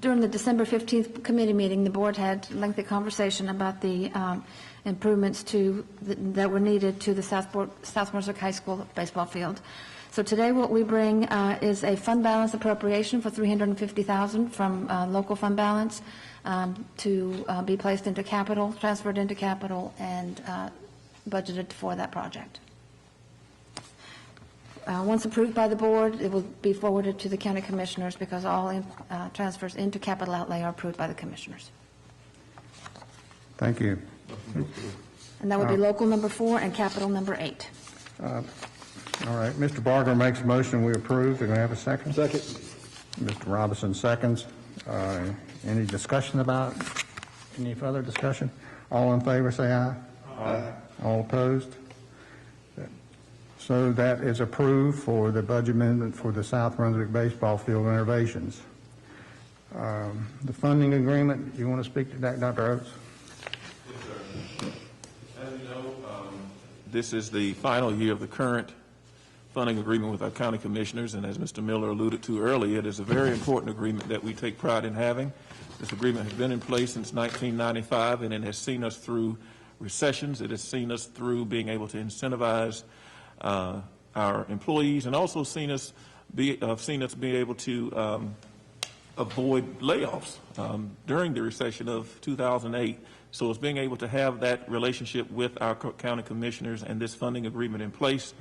During the December 15th committee meeting, the board had a lengthy conversation about the improvements that were needed to the South Brunswick High School baseball field. So today what we bring is a fund balance appropriation for $350,000 from local fund balance to be placed into capital, transferred into capital, and budgeted for that project. Once approved by the board, it will be forwarded to the county commissioners because all transfers into capital outlay are approved by the commissioners. Thank you. And that would be local number 4 and capital number 8. All right. Mr. Barger makes a motion. We approve. Do we have a second? Second. Mr. Robinson seconds. Any discussion about any further discussion? All in favor say aye. Aye. All opposed? So that is approved for the budget amendment for the South Brunswick baseball field renovations. The funding agreement, you want to speak to that, Dr. Oates? Yes, sir. As you know, this is the final year of the current funding agreement with our county commissioners, and as Mr. Miller alluded to earlier, it is a very important agreement that we take pride in having. This agreement has been in place since 1995, and it has seen us through recessions. It has seen us through being able to incentivize our employees, and also seen us be able to avoid layoffs during the recession of 2008. So it's being able to have that relationship with our county commissioners and this funding agreement in place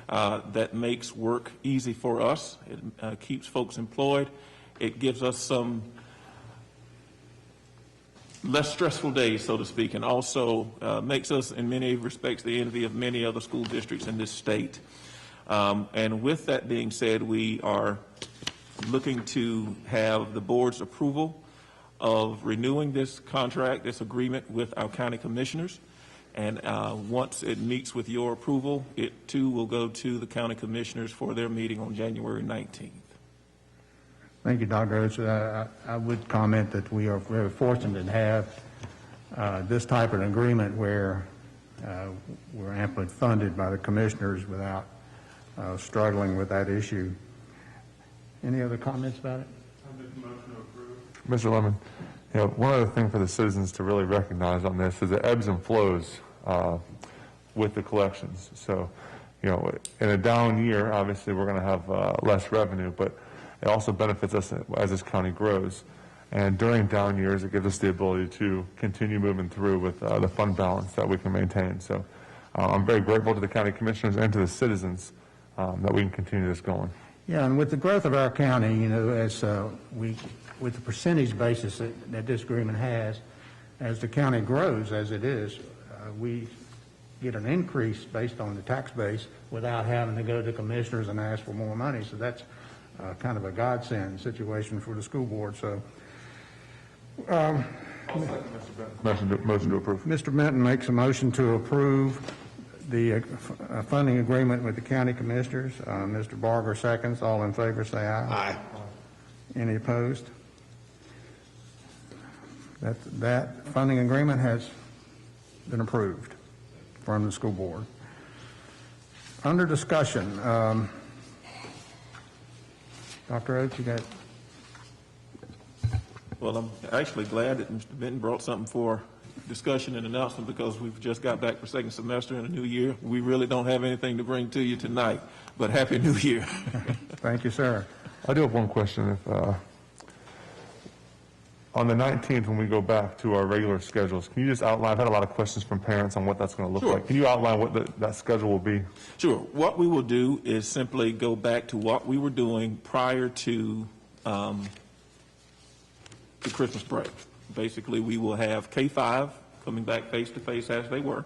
that makes work easy for us. It keeps folks employed. It gives us some less stressful days, so to speak, and also makes us, in many respects, the envy of many other school districts in this state. And with that being said, we are looking to have the board's approval of renewing this contract, this agreement with our county commissioners. And once it meets with your approval, it too will go to the county commissioners for their meeting on January 19th. Thank you, Dr. Oates. I would comment that we are very fortunate to have this type of an agreement where we're amply funded by the commissioners without struggling with that issue. Any other comments about it? I make a motion to approve. Mr. Lemon, one other thing for the citizens to really recognize on this is the ebbs and flows with the collections. So, in a down year, obviously we're going to have less revenue, but it also benefits us as this county grows. And during down years, it gives us the ability to continue moving through with the fund balance that we can maintain. So I'm very grateful to the county commissioners and to the citizens that we can continue this going. Yeah, and with the growth of our county, as with the percentage basis that this agreement has, as the county grows, as it is, we get an increase based on the tax base without having to go to commissioners and ask for more money. So that's kind of a godsend situation for the school board. So, Motion to approve. Mr. Benton makes a motion to approve the funding agreement with the county commissioners. Mr. Barger seconds. All in favor, say aye. Aye. Any opposed? That funding agreement has been approved from the school board. Under discussion, Dr. Oates, you got? Well, I'm actually glad that Mr. Benton brought something for discussion and announcement because we've just got back for second semester in a new year. We really don't have anything to bring to you tonight, but Happy New Year. Thank you, sir. I do have one question. On the 19th, when we go back to our regular schedules, can you just outline? I've had a lot of questions from parents on what that's going to look like. Can you outline what that schedule will be? Sure. What we will do is simply go back to what we were doing prior to the Christmas break. Basically, we will have K-5 coming back face-to-face as they were,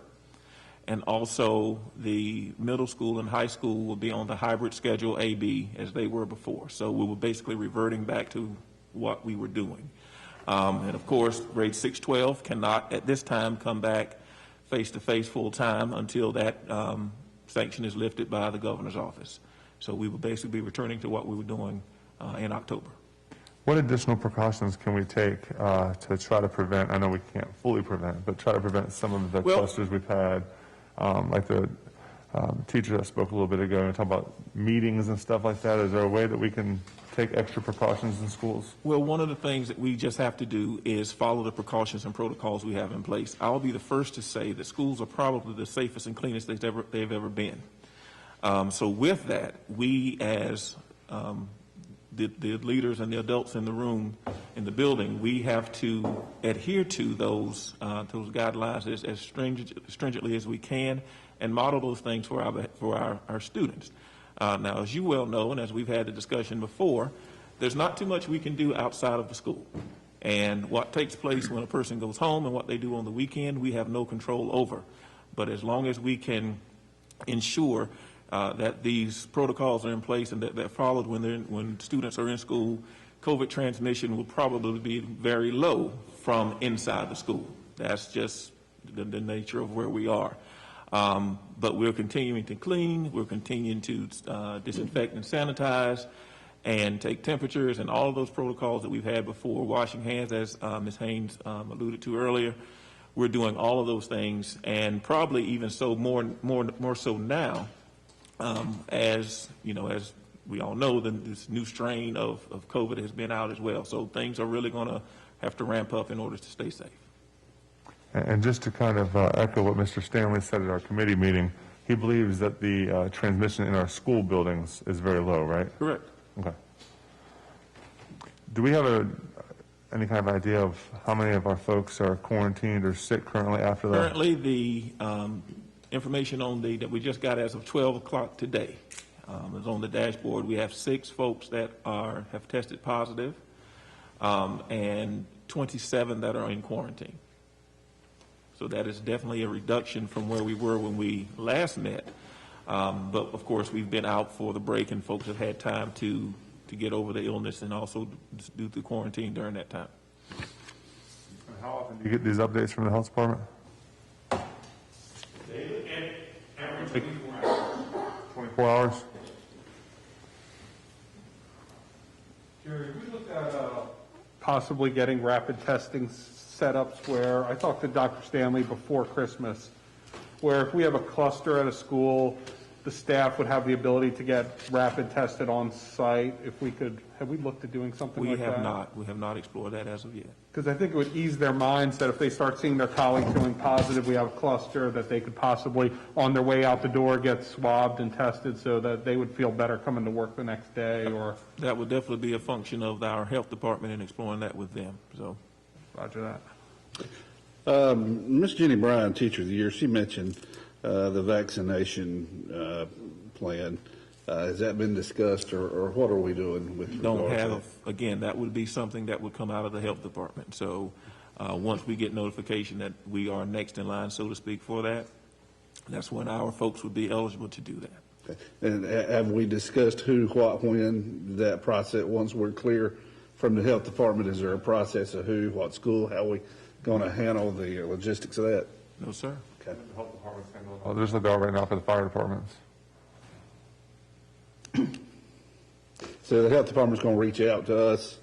and also the middle school and high school will be on the hybrid schedule A-B as they were before. So we will basically reverting back to what we were doing. And of course, grade 6-12 cannot at this time come back face-to-face full-time until that sanction is lifted by the governor's office. So we will basically be returning to what we were doing in October. What additional precautions can we take to try to prevent, I know we can't fully prevent, but try to prevent some of the clusters we've had, like the teacher that spoke a little bit ago, and talk about meetings and stuff like that. Is there a way that we can take extra precautions in schools? Well, one of the things that we just have to do is follow the precautions and protocols we have in place. I'll be the first to say that schools are probably the safest and cleanest they've ever been. So with that, we as the leaders and the adults in the room, in the building, we have to adhere to those guidelines as stringently as we can and model those things for our students. Now, as you well know, and as we've had the discussion before, there's not too much we can do outside of the school. And what takes place when a person goes home and what they do on the weekend, we have no control over. But as long as we can ensure that these protocols are in place and that they're followed when students are in school, COVID transmission will probably be very low from inside the school. That's just the nature of where we are. But we're continuing to clean, we're continuing to disinfect and sanitize and take temperatures and all of those protocols that we've had before, washing hands, as Ms. Haynes alluded to earlier. We're doing all of those things, and probably even so more so now, as you know, as we all know, this new strain of COVID has been out as well. So things are really going to have to ramp up in order to stay safe. And just to kind of echo what Mr. Stanley said at our committee meeting, he believes that the transmission in our school buildings is very low, right? Correct. Okay. Do we have any kind of idea of how many of our folks are quarantined or sick currently after that? Currently, the information on that we just got as of 12 o'clock today is on the dashboard. We have 6 folks that have tested positive and 27 that are in quarantine. So that is definitely a reduction from where we were when we last met. But of course, we've been out for the break, and folks have had time to get over the illness and also do the quarantine during that time. How often do you get these updates from the health department? Every 24 hours. 24 hours? Jerry, we looked at possibly getting rapid testing setups where, I talked to Dr. Stanley before Christmas, where if we have a cluster at a school, the staff would have the ability to get rapid tested on site. If we could, have we looked at doing something like that? We have not. We have not explored that as of yet. Because I think it would ease their minds that if they start seeing their colleagues doing positive, we have a cluster, that they could possibly, on their way out the door, get swabbed and tested so that they would feel better coming to work the next day, or... That would definitely be a function of our health department and exploring that with them. So, Roger that. Miss Jenny Bryan, Teacher of the Year, she mentioned the vaccination plan. Has that been discussed, or what are we doing with don't regard to have, that? again, that would be something that would come out of the health department. So once we get notification that we are next in line, so to speak, for that, that's when our folks would be eligible to do that. Okay. And have we discussed who, what, when, that process, once we're clear from the health department, is there a process of who, what school, how we going to handle the logistics of that? No, sir. Okay. The health department's handling it. There's no doubt right now for the fire departments. So the health department's going to reach out to us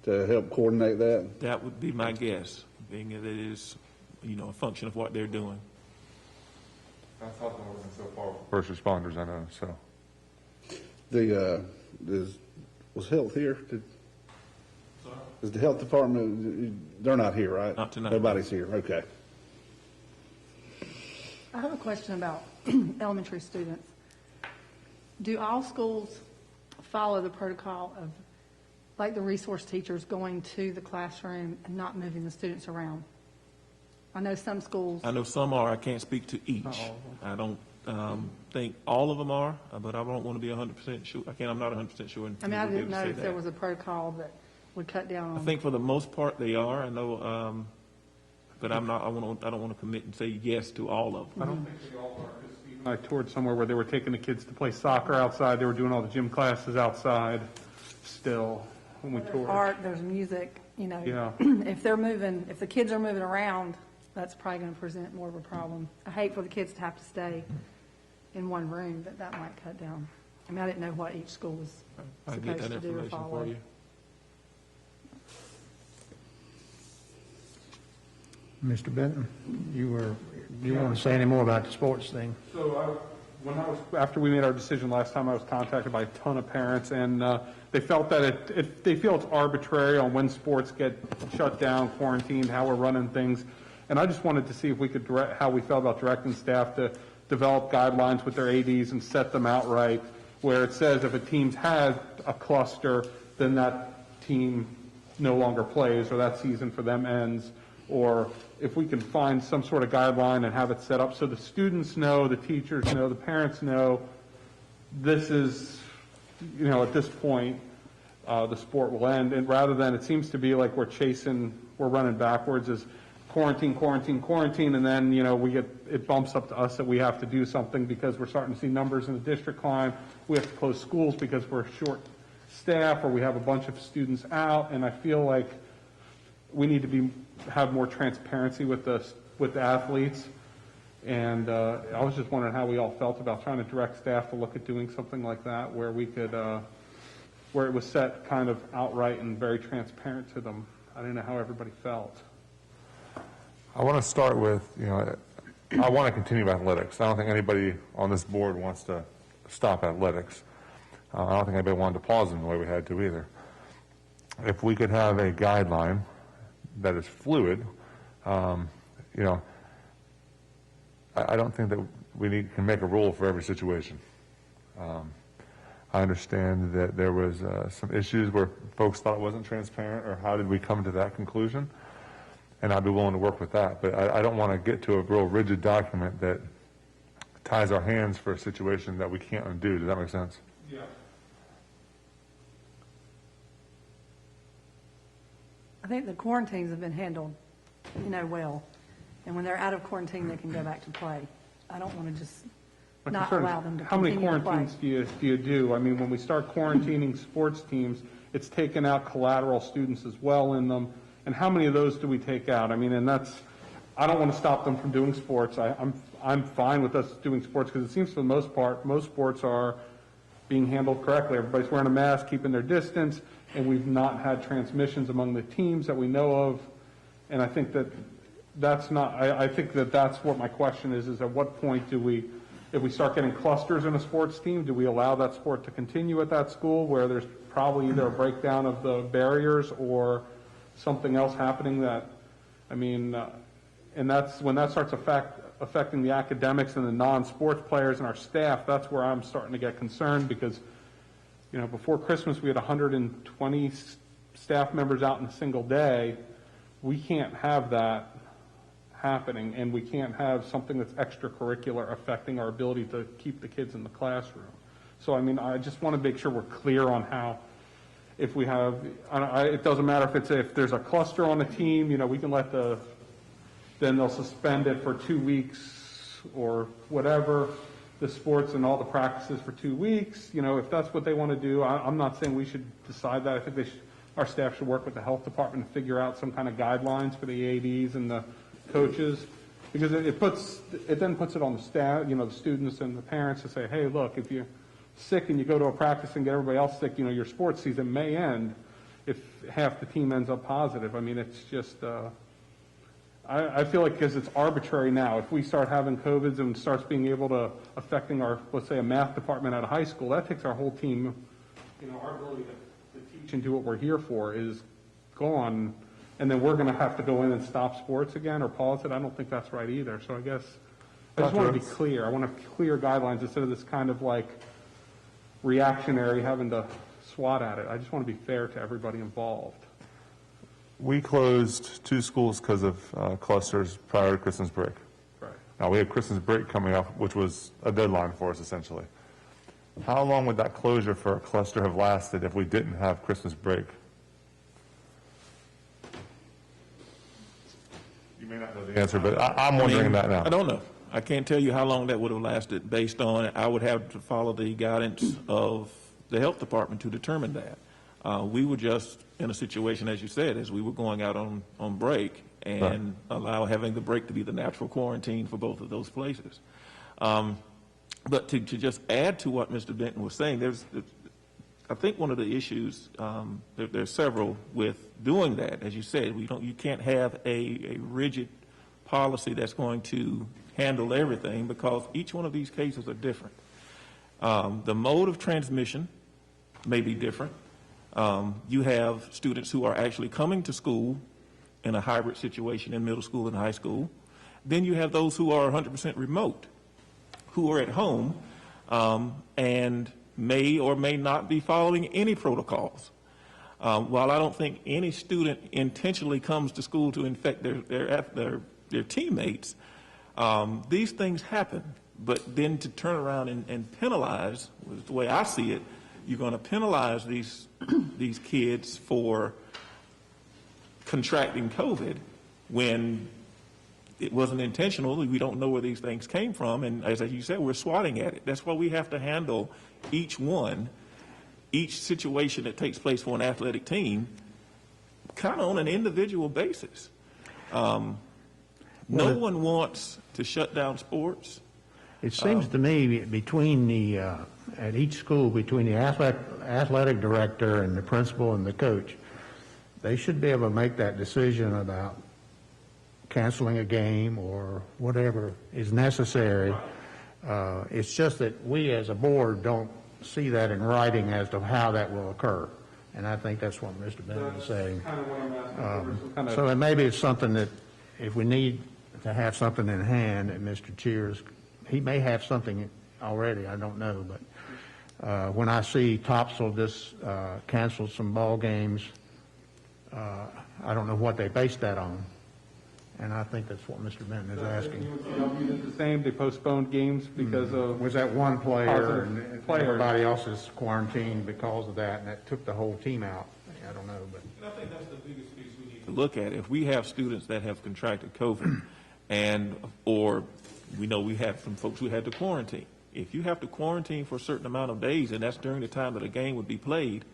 to help coordinate that? That would be my guess, being that it is, a function of what they're doing. That's how it's working so far. First responders, I know, so. Was health here? Is the health department, they're not here, right? Not tonight. Nobody's here, okay. I have a question about elementary students. Do all schools follow the protocol of, like the resource teachers going to the classroom and not moving the students around? I know some schools. I know some are. I can't speak to each. I don't think all of them are, but I don't want to be 100% sure. I'm not 100% sure. I mean, I didn't know if there was a protocol that would cut down on. I think for the most part they are. I know, but I'm not. I don't want to commit and say yes to all of them. I don't think they all are, because Steve and I toured somewhere where they were taking the kids to play soccer outside. They were doing all the gym classes outside still when we toured. Art, there's music, Yeah. If the kids are moving around, that's probably going to present more of a problem. I hate for the kids to have to stay in one room, but that might cut down. I mean, I didn't know what each school was I'll get supposed that to do or information follow. for you. Mr. Benton, you want to say any more about the sports thing? So after we made our decision last time, I was contacted by a ton of parents, and they felt that they feel it's arbitrary on when sports get shut down, quarantined, how we're running things. And I just wanted to see if we could how we felt about directing staff to develop guidelines with their ADs and set them out right, where it says if a team's had a cluster, then that team no longer plays, or that season for them ends. Or if we can find some sort of guideline and have it set up so the students know, the teachers know, the parents know, this is, at this point, the sport will end. And rather than, it seems to be like we're running backwards, is quarantine, and then, it bumps up to us that we have to do something because we're starting to see numbers in the district climb. We have to close schools because we're short staff, or we have a bunch of students out, and I feel like we need to have more transparency with the athletes. And I was just wondering how we all felt about trying to direct staff to look at doing something like that, where we could, where it was set kind of outright and very transparent to them. I didn't know how everybody felt. I want to start with, I want to continue athletics. I don't think anybody on this board wants to stop athletics. I don't think anybody wanted to pause them the way we had to either. If we could have a guideline that is fluid, I don't think that we can make a rule for every situation. I understand that there was some issues where folks thought it wasn't transparent, or how did we come to that conclusion? And I'd be willing to work with that, but I don't want to get to a real rigid document that ties our hands for a situation that we can't undo. Does that make sense? Yeah. I think the quarantines have been handled, well. And when they're out of quarantine, they can go back to play. I don't want to just not allow them to How many continue to play. quarantines do you do? I mean, when we start quarantining sports teams, it's taken out collateral students as well in them. And how many of those do we take out? I mean, and I don't want to stop them from doing sports. I'm fine with us doing sports because it seems for the most part, most sports are being handled correctly. Everybody's wearing a mask, keeping their distance, and we've not had transmissions among the teams that we know of. And I think that's what my question is at what point do we, if we start getting clusters in a sports team, do we allow that sport to continue at that school where there's probably either a breakdown of the barriers or something else happening and that's when that starts affecting the academics and the non-sports players and our staff. That's where I'm starting to get concerned because, before Christmas we had 120 staff members out in a single day. We can't have that happening, and we can't have something that's extracurricular affecting our ability to keep the kids in the classroom. So, I just want to make sure we're clear on how, if we have, it doesn't matter if there's a cluster on a team, we can then they'll suspend it for 2 weeks or whatever, the sports and all the practices for 2 weeks. If that's what they want to do, I'm not saying we should decide that. I think our staff should work with the health department to figure out some kind of guidelines for the ADs and the coaches, because it then puts it on the staff, the students and the parents to say, hey, look, if you're sick and you go to a practice and get everybody else sick, your sports season may end if half the team ends up positive. It's just, I feel like because it's arbitrary now, if we start having COVIDs and starts being able to affecting our, let's say, a math department at a high school, that takes our whole team, our ability to teach and do what we're here for is gone, and then we're going to have to go in and stop sports again or pause it. I don't think that's right either. So I guess I just want to be clear. I want to have clear guidelines instead of this kind of like reactionary having to swat at it. I just want to be fair to everybody involved. We closed 2 schools because of clusters prior to Christmas break. Right. Now, we have Christmas break coming up, which was a deadline for us, essentially. How long would that closure for a cluster have lasted if we didn't have Christmas break? You may not know the answer, but I'm wondering that now. I don't know. I can't tell you how long that would have lasted based on, I would have to follow the guidance of the health department to determine that. We were just in a situation, as you said, as we were going out on break and having the break to be the natural quarantine for both of those places. But to just add to what Mr. Benton was saying, I think one of the issues, there's several with doing that. As you said, you can't have a rigid policy that's going to handle everything because each one of these cases are different. The mode of transmission may be different. You have students who are actually coming to school in a hybrid situation in middle school and high school. Then you have those who are 100% remote, who are at home and may or may not be following any protocols. While I don't think any student intentionally comes to school to infect their teammates, these things happen. But then to turn around and penalize, the way I see it, you're going to penalize these kids for contracting COVID when it wasn't intentional. We don't know where these things came from, and as you said, we're swatting at it. That's why we have to handle each situation that takes place for an athletic team kind of on an individual basis. No one wants to shut down sports. It seems to me between at each school, between the athletic director and the principal and the coach, they should be able to make that decision about canceling a game or whatever is necessary. It's just that we as a board don't see that in writing as to how that will occur. And I think that's what Mr. Bennett is saying. Kind of what I'm asking. So maybe it's something that if we need to have something in hand, that Mr. Cheers, he may have something already, I don't know, but When I see Topsail just canceled some ball games, I don't know what they based that on. And I think that's what Mr. Benton is asking. UNCW did the same, they postponed games because of. Was that one player and Player. everybody else is quarantined because of that, and that took the whole team out? I don't know, but. And I think that's the biggest piece we need to look at. If we have students that have contracted COVID or we know we have some folks who had to quarantine. If you have to quarantine for a certain amount of days, and that's during the time that a game would be played,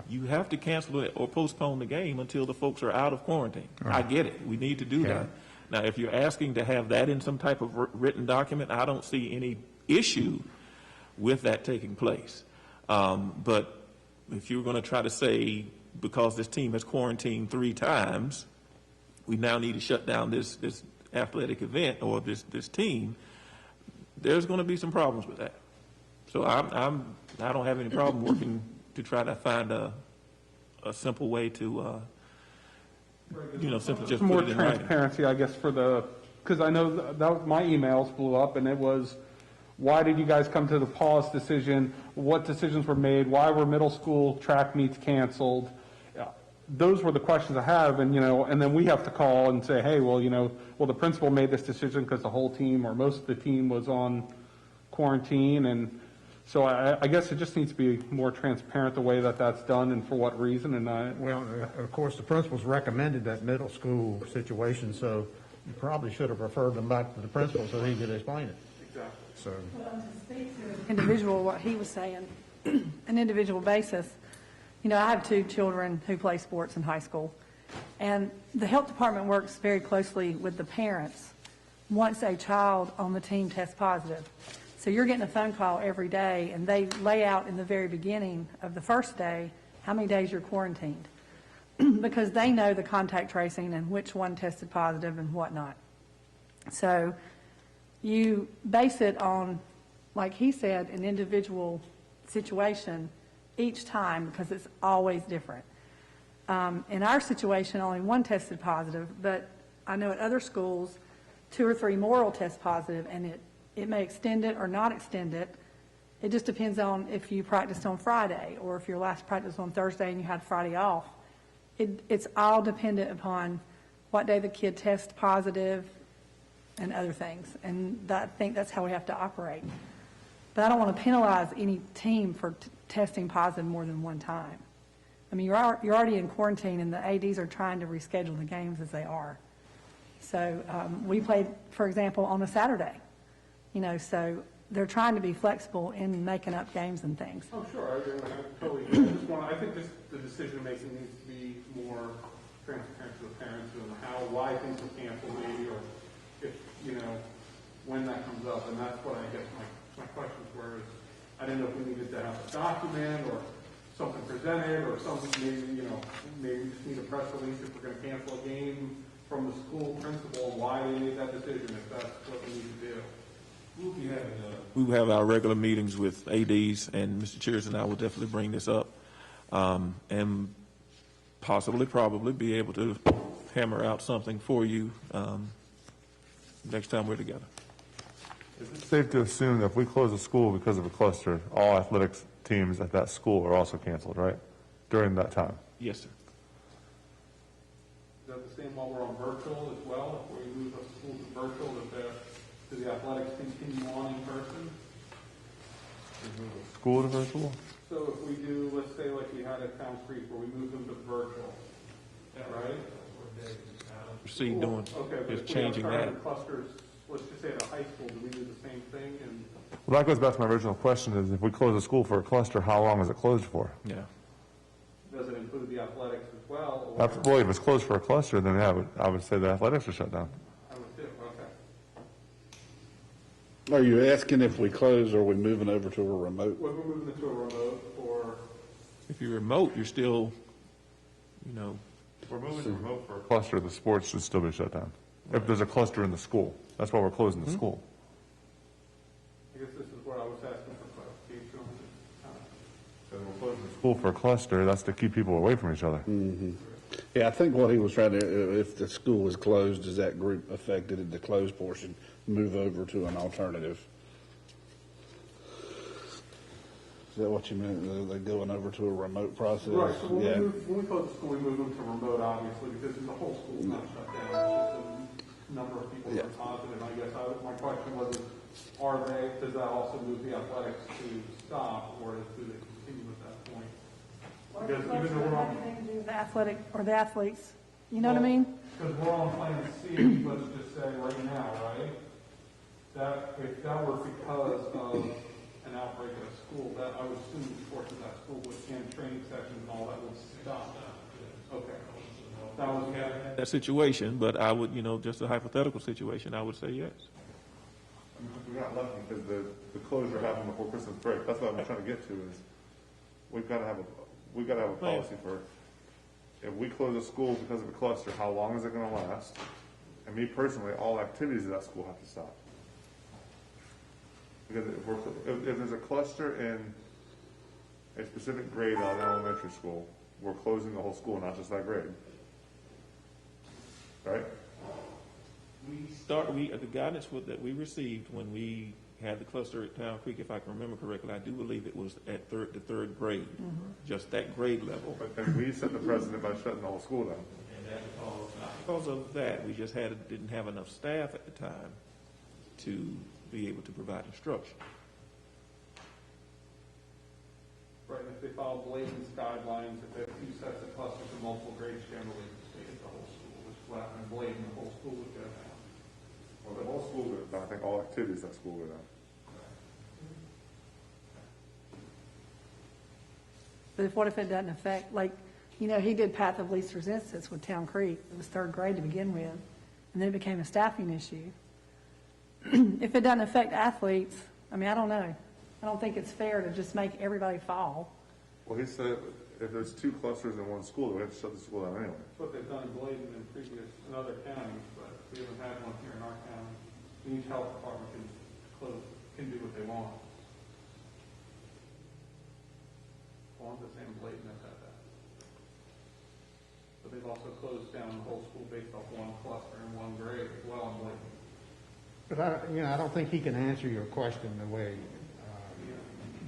you have to cancel it or postpone the game until the folks are out of quarantine. Right. I get it. We need to do that. Now, if you're asking to have that in some type of written document, I don't see any issue with that taking place. But if you're going to try to say, because this team has quarantined 3 times, we now need to shut down this athletic event or this team, there's going to be some problems with that. So I don't have any problem working to try to find a simple way to, simply just More put it in writing. transparency, I guess, because I know that my emails blew up, and it was, why did you guys come to the pause decision? What decisions were made? Why were middle school track meets canceled? Those were the questions I have, and then we have to call and say, hey, well, the principal made this decision because the whole team or most of the team was on quarantine, and so I guess it just needs to be more transparent the way that that's done and for what reason. Well, of course, the principals recommended that middle school situation, so you probably should have referred them back to the principal so he could explain it. Exactly. So. Well, to speak to individual, what he was saying, an individual basis, I have 2 children who play sports in high school, and the health department works very closely with the parents once a child on the team tests positive. So you're getting a phone call every day, and they lay out in the very beginning of the first day how many days you're quarantined because they know the contact tracing and which one tested positive and whatnot. So you base it on, like he said, an individual situation each time because it's always different. In our situation, only 1 tested positive, but I know at other schools, 2 or 3 more will test positive, and it may extend it or not extend it. It just depends on if you practiced on Friday or if your last practice was on Thursday and you had Friday off. It's all dependent upon what day the kid tests positive and other things. And I think that's how we have to operate. But I don't want to penalize any team for testing positive more than 1 time. I mean, you're already in quarantine, and the ADs are trying to reschedule the games as they are. So we played, for example, on a Saturday. So they're trying to be flexible in making up games and things. Oh, sure, I agree. I totally agree. I think the decision-making needs to be more transparent to the parents and why things were canceled maybe, or if, when that comes up. And that's what I guess my questions were, is I didn't know if we needed to have a document or something presented or something, maybe we just need a press release if we're going to cancel a game from the school principal, why they made that decision, if that's what we need to do. We will have our regular meetings with ADs, and Mr. Cheers and I will definitely bring this up, and probably be able to hammer out something for you next time we're together. Is it safe to assume that if we close a school because of a cluster, all athletics teams at that school are also canceled, right, during that time? Yes, sir. Is that the same while we're on virtual as well? If we move the school to virtual, do the athletics continue on in person? School to virtual? So if we do, let's say like we had at Town Creek where we moved them to virtual, right? Proceed doing, Okay, but is if we have changing targeted that. clusters, let's just say at a high school, do we do the same thing? And Well, that goes back to my original question, is if we close a school for a cluster, how long is it closed for? Yeah. does it include the athletics as well? Or Well, if it's closed for a cluster, then yeah, I would say the athletics are shut down. I would too, okay. Are you asking if we close, or are we moving over to a remote? Well, we're moving it to a remote, or If you're remote, you're still, If we're moving to remote for a cluster, the sports should still be shut down. If there's a cluster in the school, that's why we're closing the school. I guess this is where I was asking for clarification on this. So we're closing the school for a cluster, that's to keep people away from each other. Yeah, I think what he was trying to, if the school was closed, is that group affected in the closed portion, move over to an alternative? Is that what you meant? They're going over to a remote process? Right, so Yeah. when we close the school, we move them to remote, obviously, because the whole school's not shut down. It's just a number of people that are positive. I guess my question was, does that also move the athletics to stop, or do they continue at that point? Because even though we're on, Anything to do with the athletic or the athletes, you know what I mean? because we're on Plan C, let's just say right now, right? That, if that were because of an outbreak at a school, that I would assume sports at that school would, and training sessions and all that would stop. Okay. That was, That situation, but I would, just a hypothetical situation, I would say yes. We got lucky because the closure happened before Christmas break. That's what I'm trying to get to is we've got to have a policy for if we close a school because of a cluster, how long is it going to last? And me personally, all activities at that school have to stop. Because if there's a cluster in a specific grade on elementary school, we're closing the whole school, not just that grade. Right? The guidance that we received when we had the cluster at Town Creek, if I can remember correctly, I do believe it was at the third grade, just that grade level. And we set the precedent by shutting the whole school down. And that because of that, we just didn't have enough staff at the time to be able to provide instruction. right, if they follow Bladen's guidelines, if they have two sets of clusters of multiple grades, generally, they get the whole school, which is what happened in Bladen, the whole school would go down. Well, the whole school goes down. I think all activities at school go down. But what if it doesn't affect, like, he did Path of Least Resistance with Town Creek. It was third grade to begin with, and then it became a staffing issue. If it doesn't affect athletes, I don't know. I don't think it's fair to just make everybody fall. Well, he said if there's two clusters in one school, we have to shut the school down anyway. That's what they've done in Bladen and in other counties, but we haven't had one here in our county. Each health department can do what they want. Well, I'm just saying Bladen has had that. But they've also closed down the whole school based off one cluster and one grade as well in Bladen. But I don't think he can answer your question the way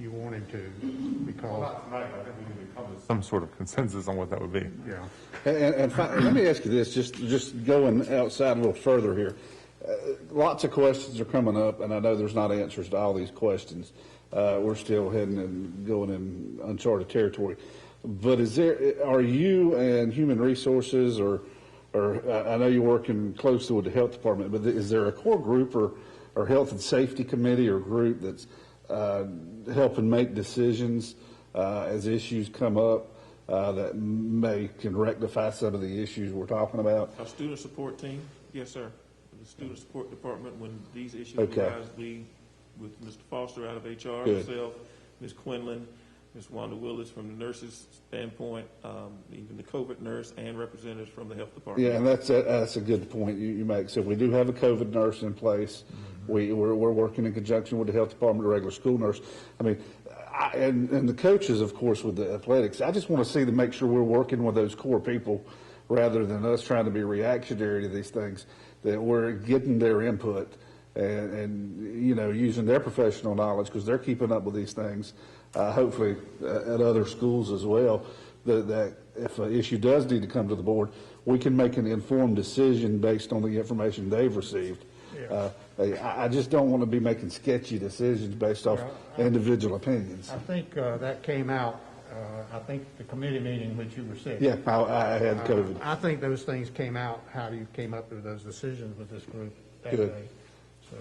you want him to, because. Well, not tonight. I think we need to come to some sort of consensus on what that would be. Yeah. And let me ask you this, just going outside a little further here. Lots of questions are coming up, and I know there's not answers to all these questions. We're still heading and going in uncharted territory. But are you and Human Resources or I know you're working closely with the Health Department, but is there a core group or Health and Safety Committee or group that's helping make decisions as issues come up that can rectify some of the issues we're talking about? Our student support team, yes, sir. The student support department, when these issues Okay. arise, we, with Mr. Foster out of HR, Good. myself, Ms. Quinlan, Ms. Wanda Willis from the nurses standpoint, even the COVID nurse and representatives from the health department. Yeah, and that's a good point you make. So we do have a COVID nurse in place. We're working in conjunction with the health department, the regular school nurse. And the coaches, of course, with the athletics. I just want to see to make sure we're working with those core people rather than us trying to be reactionary to these things, that we're getting their input and using their professional knowledge because they're keeping up with these things, hopefully at other schools as well, that if an issue does need to come to the board, we can make an informed decision based on the information they've received. Yeah. I just don't want to be making sketchy decisions based off individual opinions. I think that came out, I think the committee meeting which you were sick. Yeah, I had COVID. I think those things came out, how you came up with those decisions with this group that Good. day. So,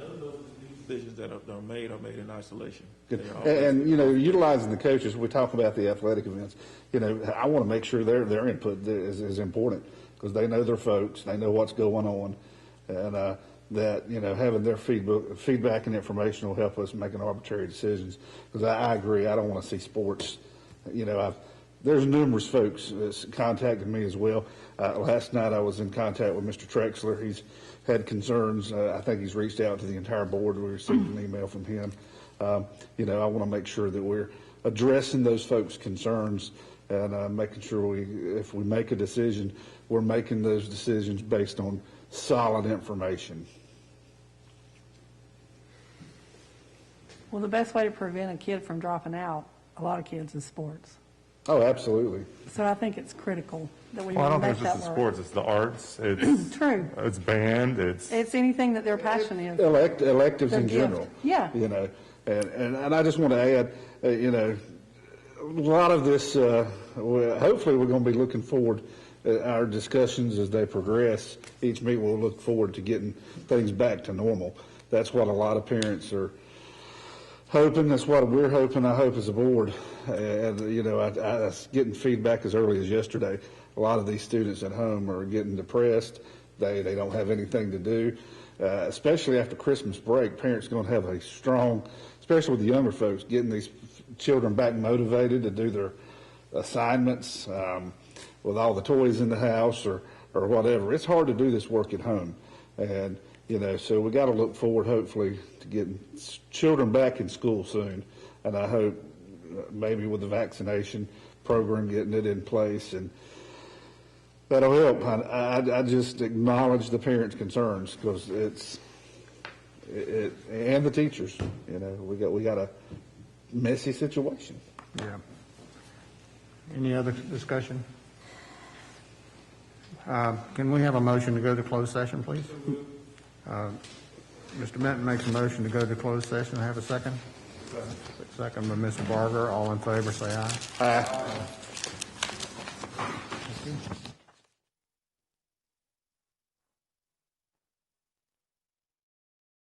None of those decisions that are made in isolation. Good. They're always- And utilizing the coaches, we talk about the athletic events. I want to make sure their input is important because they know their folks, they know what's going on, and that having their feedback and information will help us making arbitrary decisions. Because I agree, I don't want to see sports. There's numerous folks that's contacted me as well. Last night I was in contact with Mr. Trexler. He's had concerns. I think he's reached out to the entire board. We received an email from him. I want to make sure that we're addressing those folks' concerns and making sure if we make a decision, we're making those decisions based on solid information. Well, the best way to prevent a kid from dropping out, a lot of kids, is sports. Oh, absolutely. So I think it's critical that we Well, I don't think make it's just that the work. sports, it's the arts, it's. True. It's band, it's. It's anything that their passion is. Electives Their in gift. general. Yeah. You know, and I just want to add, you know, a lot of this, hopefully we're going to be looking forward, our discussions as they progress, each meeting we'll look forward to getting things back to normal. That's what a lot of parents are hoping. That's what we're hoping, I hope, as a board. And, you know, I was getting feedback as early as yesterday. A lot of these students at home are getting depressed. They don't have anything to do. Especially after Christmas break, parents are going to have a strong, especially with the younger folks, getting these children back motivated to do their assignments with all the toys in the house or whatever. It's hard to do this work at home. And, you know, so we got to look forward, hopefully, to getting children back in school soon. And I hope maybe with the vaccination program, getting it in place, and that'll help. I just acknowledge the parents' concerns because and the teachers. You know, we got a messy situation. Yeah. Any other discussion? Can we have a motion to go to closed session, please? Mr. Minton makes a motion to go to closed session. Have a second? Second by Mr. Barger. All in favor, say aye. Aye.